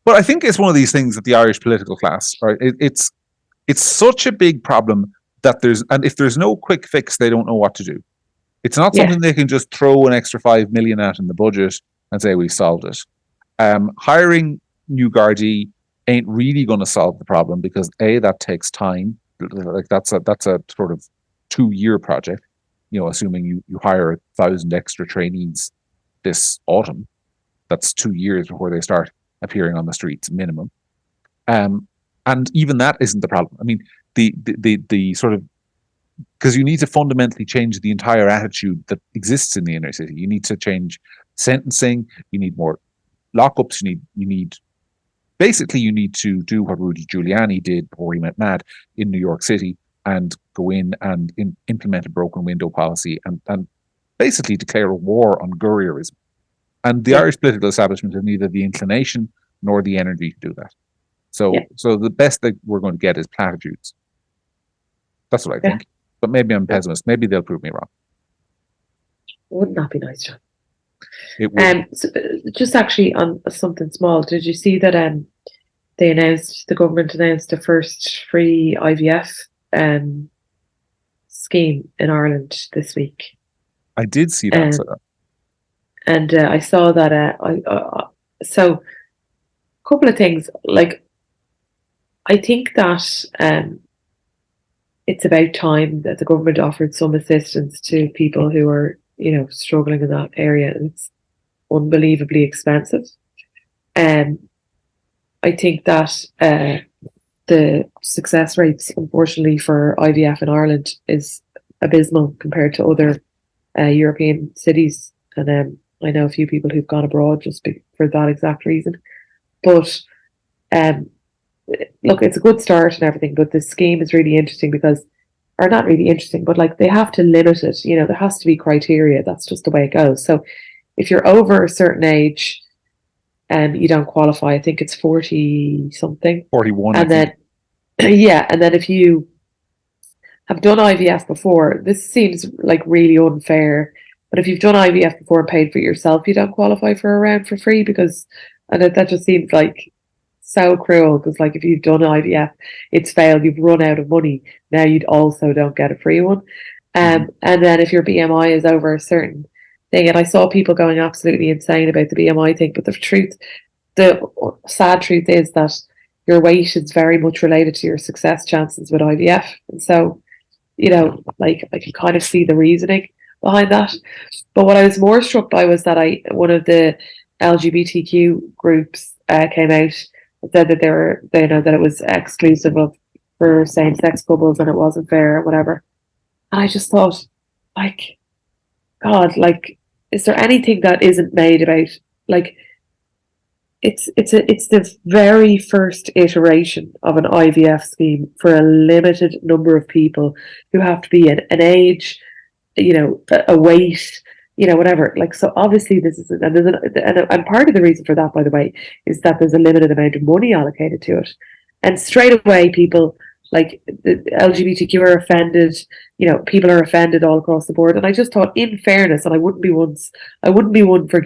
But I think it's one of these things that the Irish political class, right? It's such a big problem that if there's no quick fix, they don't know what to do. It's not something they can just throw an extra 5 million at in the budget and say we've solved it. Hiring new Gardaí ain't really going to solve the problem because that takes time. Like that's a sort of 2-year project. Assuming you hire 1,000 extra trainees this autumn, that's 2 years before they start appearing on the streets minimum. And even that isn't the problem. I mean, the sort of, because you need to fundamentally change the entire attitude that exists in the inner city. You need to change sentencing. You need more lockups. You need to do what Rudy Giuliani did before he went mad in New York City and go in and implement a broken window policy and basically declare a war on courierism. And the Irish political establishment has neither the inclination nor the energy to do that. So the best that we're going to get is platitudes. That's what I think. But maybe I'm a pessimist. Maybe they'll prove me wrong. Wouldn't that be nice, John? It would. So just actually on something small, did you see that the government announced the first free IVF scheme in Ireland this week? I did see that. And I saw that. So, a couple of things. Like, I think that it's about time that the government offered some assistance to people who are, struggling in that area. And it's unbelievably expensive. I think that the success rates, unfortunately, for IVF in Ireland is abysmal compared to other European cities. And I know a few people who've gone abroad just for that exact reason. But look, it's a good start and everything, but the scheme is really interesting because, or not really interesting, but like they have to limit it. There has to be criteria. That's just the way it goes. So if you're over a certain age, you don't qualify. I think it's 40 something. 41. And then, and then if you have done IVF before, this seems like really unfair. But if you've done IVF before and paid for it yourself, you don't qualify for a round for free and that just seems like so cruel because, like, if you've done IVF, it's failed, you've run out of money. Now you also don't get a free one. And then if your BMI is over a certain thing, and I saw people going absolutely insane about the BMI thing, but the sad truth is that your weight is very much related to your success chances with IVF. And so, like I can kind of see the reasoning behind that. But what I was more struck by was that one of the LGBTQ groups came out and said that that it was exclusive for same-sex couples and it wasn't fair or whatever. And I just thought, like, God, like, is there anything that isn't made about, like, it's the very first iteration of an IVF scheme for a limited number of people who have to be an age, a weight, whatever. Like, so obviously this is, and part of the reason for that, by the way, is that there's a limited amount of money allocated to it. And straight away, people like the LGBTQ are offended, people are offended all across the board. And I just thought, in fairness, and I wouldn't be one for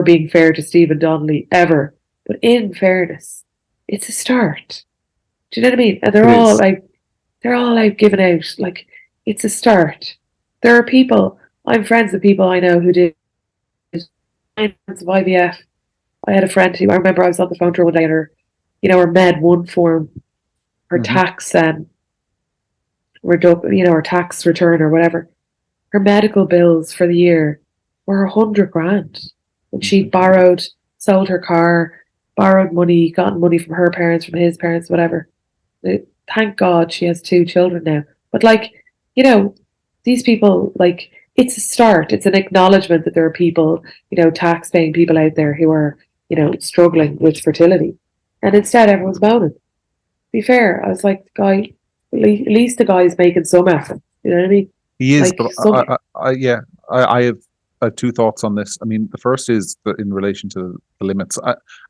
being fair to Stephen Donnelly ever, but in fairness, it's a start. Do you know what I mean? And they're all like giving out, like, it's a start. There are people, I'm friends with people I know who did 9 months of IVF. I had a friend who, I remember I was on the phone to her one day and her Med 1 form, her tax her tax return or whatever, her medical bills for the year were 100 grand. And she sold her car, borrowed money, gotten money from her parents, from his parents, whatever. Thank God she has 2 children now. But these people, like, it's a start. It's an acknowledgement that there are people, tax-paying people out there who are, struggling with fertility. And instead everyone's moaning. To be fair, I was like, guy, at least the guy's making some effort. You know what I mean? He is, but I have 2 thoughts on this. I mean, the first is that in relation to the limits,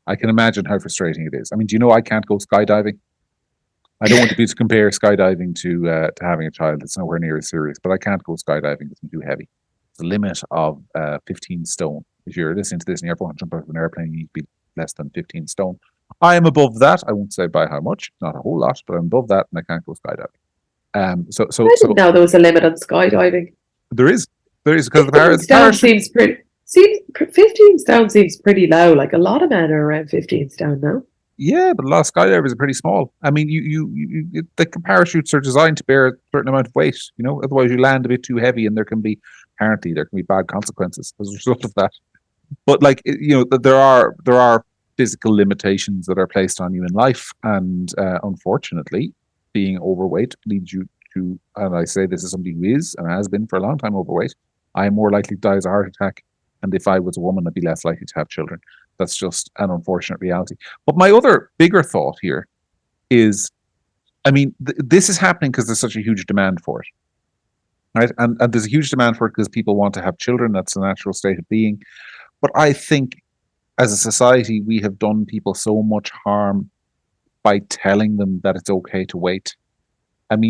I can imagine how frustrating it is. I mean, do you know I can't go skydiving? I don't want to compare skydiving to having a child. It's nowhere near as serious, but I can't go skydiving because I'm too heavy. The limit of 15 stone. If you're listening to this and you're ever jump out of an airplane, you need to be less than 15 stone. I am above that. I won't say by how much, not a whole lot, but I'm above that and I can't go skydiving. So I didn't know there was a limit on skydiving. There is because the 15 stone seems pretty low. Like, a lot of men are around 15 stone now. Yeah, but a lot of skydivers are pretty small. I mean, the parachutes are designed to bear a certain amount of weight. Otherwise you land a bit too heavy, and there can be bad consequences as a result of that. But there are physical limitations that are placed on you in life, and unfortunately, being overweight leads you to. And I say this is somebody who is and has been for a long time overweight. I am more likely to die as a heart attack, and if I was a woman, I'd be less likely to have children. That's just an unfortunate reality. But my other bigger thought here is, I mean, this is happening because there's such a huge demand for it, right? And there's a huge demand for it because people want to have children. That's the natural state of being. But I think as a society, we have done people so much harm by telling them that it's okay to wait. I mean,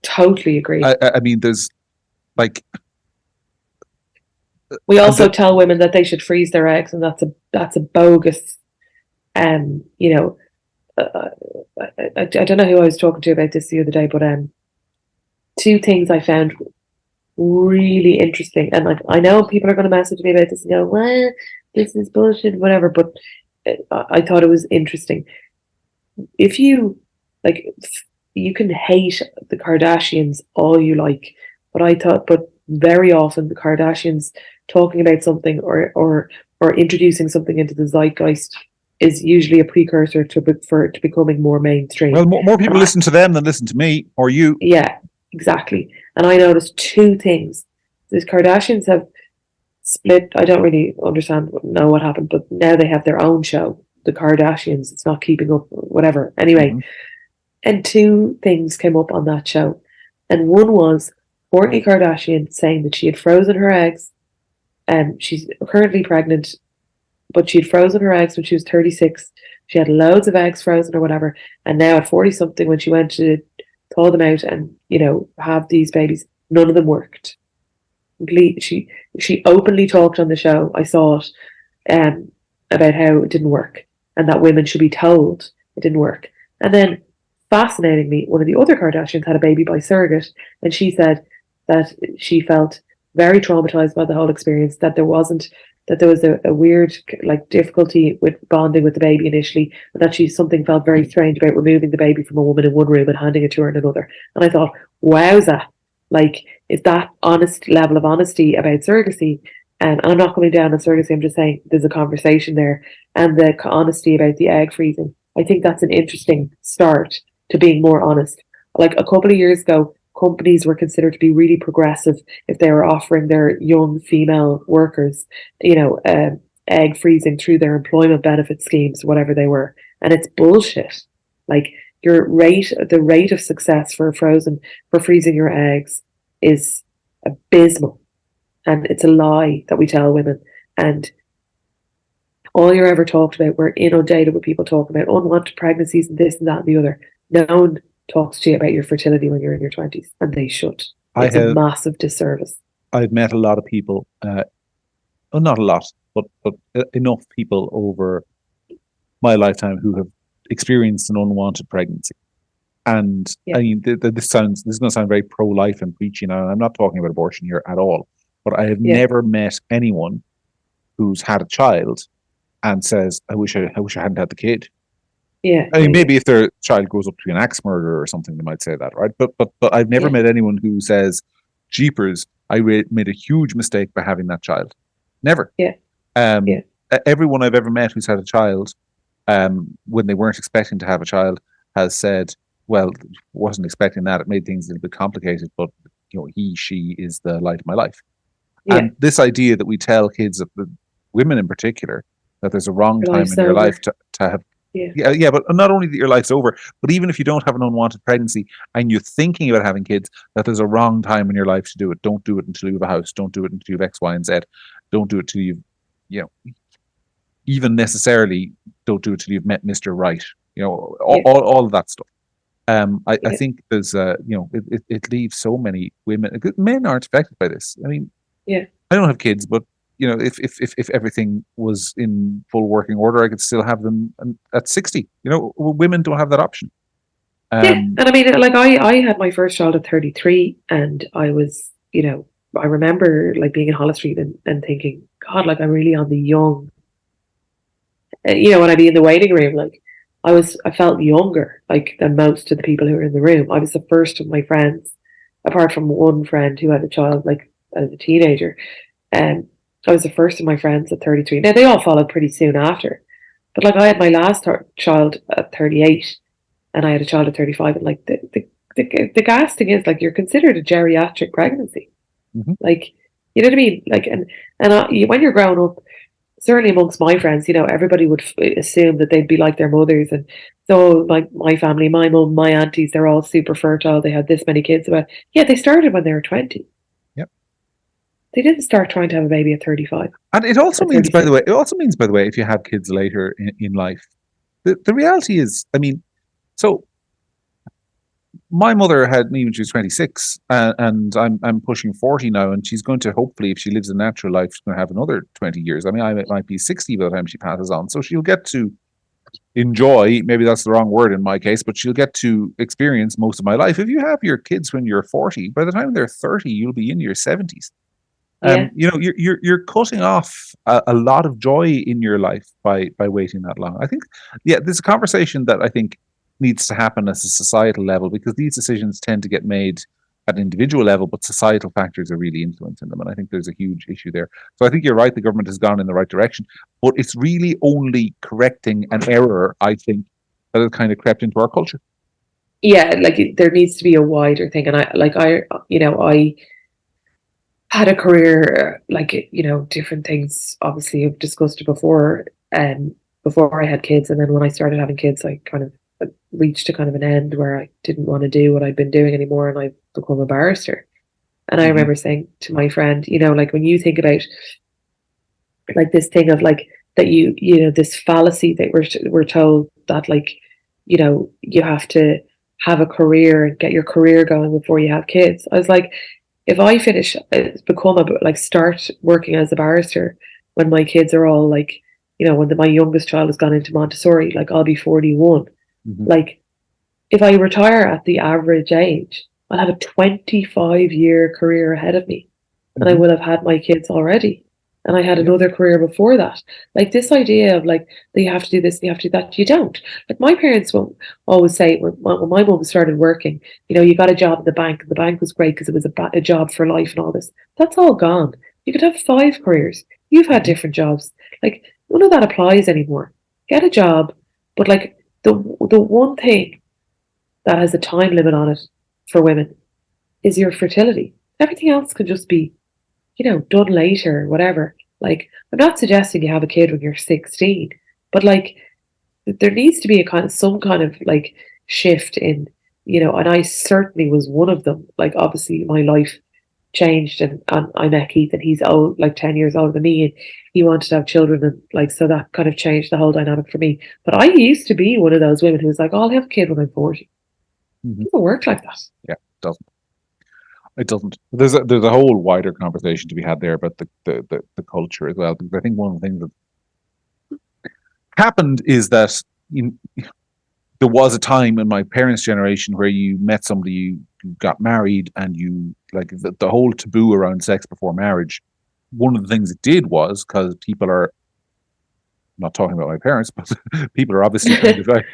totally agree. I mean, there's like, we also tell women that they should freeze their eggs, and that's a bogus. I don't know who I was talking to about this the other day, but 2 things I found really interesting, and like, I know people are going to message me about this and go, "Well, this is bullshit," whatever. But I thought it was interesting. If you you can hate the Kardashians all you like, but very often the Kardashians talking about something or introducing something into the zeitgeist is usually a precursor to becoming more mainstream. Well, more people listen to them than listen to me or you. Yeah, exactly. And I noticed 2 things. The Kardashians have split. I don't really know what happened, but now they have their own show, the Kardashians. It's not keeping up, whatever. Anyway, and 2 things came up on that show, and one was Kourtney Kardashian saying that she had frozen her eggs. She's currently pregnant, but she'd frozen her eggs when she was 36. She had loads of eggs frozen or whatever. And now at 40 something, when she went to thaw them out and, have these babies, none of them worked. She openly talked on the show. I saw it, about how it didn't work and that women should be told it didn't work. And then, fascinatingly, one of the other Kardashians had a baby by surrogate, and she said that she felt very traumatized by the whole experience, that there wasn't that there was a weird like difficulty with bonding with the baby initially, and that something felt very strange about removing the baby from a woman in one room and handing it to her in another. And I thought, wowza, like, is that honest level of honesty about surrogacy? And I'm not coming down on surrogacy, I'm just saying there's a conversation there. And the honesty about the egg freezing, I think that's an interesting start to being more honest. Like a couple of years ago, companies were considered to be really progressive if they were offering their young female workers, egg freezing through their employment benefit schemes, whatever they were. And it's bullshit. Like the rate of success for freezing your eggs is abysmal. And it's a lie that we tell women. And all you're ever talked about, we're inundated with people talking about unwanted pregnancies and this and that and the other. No one talks to you about your fertility when you're in your 20s, and they should. It's a massive disservice. I've met a lot of people, not a lot, but enough people over my lifetime who have experienced an unwanted pregnancy. And I mean, this is going to sound very pro-life and preachy now, and I'm not talking about abortion here at all. But I have never met anyone who's had a child and says, I wish I hadn't had the kid. Yeah. I mean, maybe if their child grows up to be an axe murderer or something, they might say that, right? But I've never met anyone who says, jeepers, I made a huge mistake by having that child. Never. Yeah. Everyone I've ever met who's had a child, when they weren't expecting to have a child, has said, well, wasn't expecting that. It made things a little bit complicated, but she is the light of my life. Yeah. And this idea that we tell kids, women in particular, that there's a wrong time in your life to have. Yeah, but not only that your life's over, but even if you don't have an unwanted pregnancy and you're thinking about having kids, that there's a wrong time in your life to do it. Don't do it until you have a house. Don't do it until you have X, Y, and Z. Don't do it till even necessarily don't do it till you've met Mr. Right. All of that stuff. I think there's it leaves so many women. Men aren't affected by this. I mean, I don't have kids, but if everything was in full working order, I could still have them at 60. Women don't have that option. And I mean, like I had my first child at 33, and I was, I remember like being in Hollis Street and thinking, God, like I'm really on the young. When I'd be in the waiting room, like I felt younger, like than most of the people who were in the room. I was the first of my friends, apart from one friend who had a child like as a teenager, and I was the first of my friends at 33. Now they all followed pretty soon after, but like I had my last child at 38, and I had a child at 35. And like the gas thing is, like, you're considered a geriatric pregnancy, like, you know what I mean? Like, and when you're growing up, certainly amongst my friends, everybody would assume that they'd be like their mothers. And so like my family, my mum, my aunties, they're all super fertile. They had this many kids. They started when they were 20. Yep. They didn't start trying to have a baby at 35. And it also means, by the way, if you have kids later in life, the reality is, I mean, so my mother had me when she was 26, and I'm pushing 40 now, and she's going to, hopefully, if she lives a natural life, she's going to have another 20 years. I mean, I might be 60 by the time she passes on, so she'll get to enjoy, maybe that's the wrong word in my case, but she'll get to experience most of my life. If you have your kids when you're 40, by the time they're 30, you'll be in your 70s. You're cutting off a lot of joy in your life by waiting that long. I think, there's a conversation that I think needs to happen at a societal level, because these decisions tend to get made at an individual level, but societal factors are really influencing them. And I think there's a huge issue there. So I think you're right, the government has gone in the right direction, but it's really only correcting an error, I think, that has kind of crept into our culture. Yeah, like there needs to be a wider thing. And I had a career, like, different things, obviously I've discussed it before I had kids. And then when I started having kids, I kind of reached a kind of an end where I didn't want to do what I'd been doing anymore, and I've become a barrister. And I remember saying to my friend, like, when you think about like this thing of like that, this fallacy that we're told that, like, you have to have a career and get your career going before you have kids. I was like, if I start working as a barrister when my kids are all like, when my youngest child has gone into Montessori, like I'll be 41. Like, if I retire at the average age, I'll have a 25-year career ahead of me, and I will have had my kids already. and I had another career before that. Like this idea of like that you have to do this, you have to do that. You don't. Like my parents will always say when my mum started working, you got a job in the bank, and the bank was great because it was a job for life and all this. That's all gone. You could have 5 careers. You've had different jobs. Like none of that applies anymore. Get a job, but like the one thing that has a time limit on it for women is your fertility. Everything else could just be, done later or whatever. Like, I'm not suggesting you have a kid when you're 16, but like, there needs to be some kind of like shift in, and I certainly was one of them. Like, obviously, my life changed, and I met Keith, and he's old, like 10 years older than me, and he wanted to have children, and like, so that kind of changed the whole dynamic for me. But I used to be one of those women who was like, oh, I'll have a kid when I'm 40. It doesn't work like that. Yeah, it doesn't. It doesn't. There's a whole wider conversation to be had there about the culture as well. Because I think one of the things that happened is that there was a time in my parents' generation where you met somebody, you got married, and you like the whole taboo around sex before marriage. One of the things it did was because people are I'm not talking about my parents, but people are obviously kind of like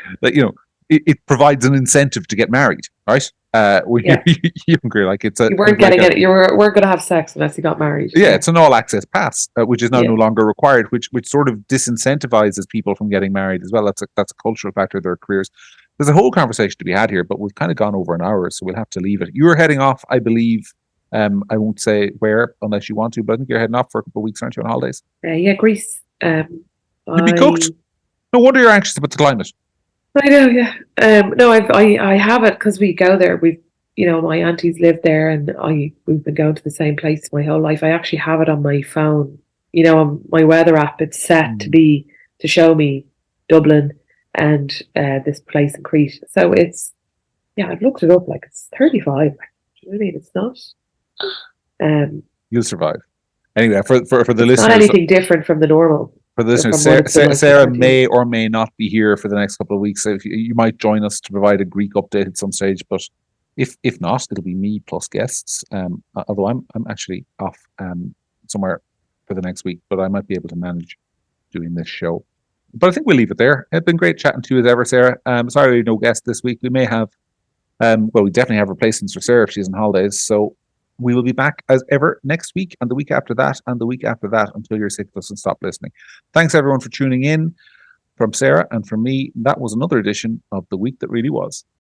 it provides an incentive to get married, right? When you're younger, like it's you weren't getting it. You weren't going to have sex unless you got married. Yeah, it's an all-access pass, which is now no longer required, which sort of disincentivizes people from getting married as well. That's a cultural factor of their careers. There's a whole conversation to be had here, but we've kind of gone over an hour, so we'll have to leave it. You're heading off, I believe. I won't say where unless you want to, but I think you're heading off for a couple of weeks, aren't you, on holidays? Yeah, Greece. You'd be cooked. No wonder you're anxious about the climate. I know, yeah. No, I have it because we go there. We've, my aunties live there, and we've been going to the same place my whole life. I actually have it on my phone. On my weather app, it's set to show me Dublin and this place in Crete. So it's, I've looked it up. Like it's 35. Do you know what I mean? It's not. You'll survive. Anyway, for the listeners, not anything different from the normal. For the listeners, Sarah may or may not be here for the next couple of weeks. So if you might join us to provide a Greek update at some stage, but if not, it'll be me plus guests. Although I'm actually off somewhere for the next week, but I might be able to manage doing this show. But I think we'll leave it there. It's been great chatting to you as ever, Sarah. Sorry, no guest this week. We may have, we definitely have replacements for Sarah if she's on holidays. So we will be back as ever next week and the week after that and the week after that until you're sick of us and stop listening. Thanks everyone for tuning in. From Sarah and from me, that was another edition of The Week That Really Was.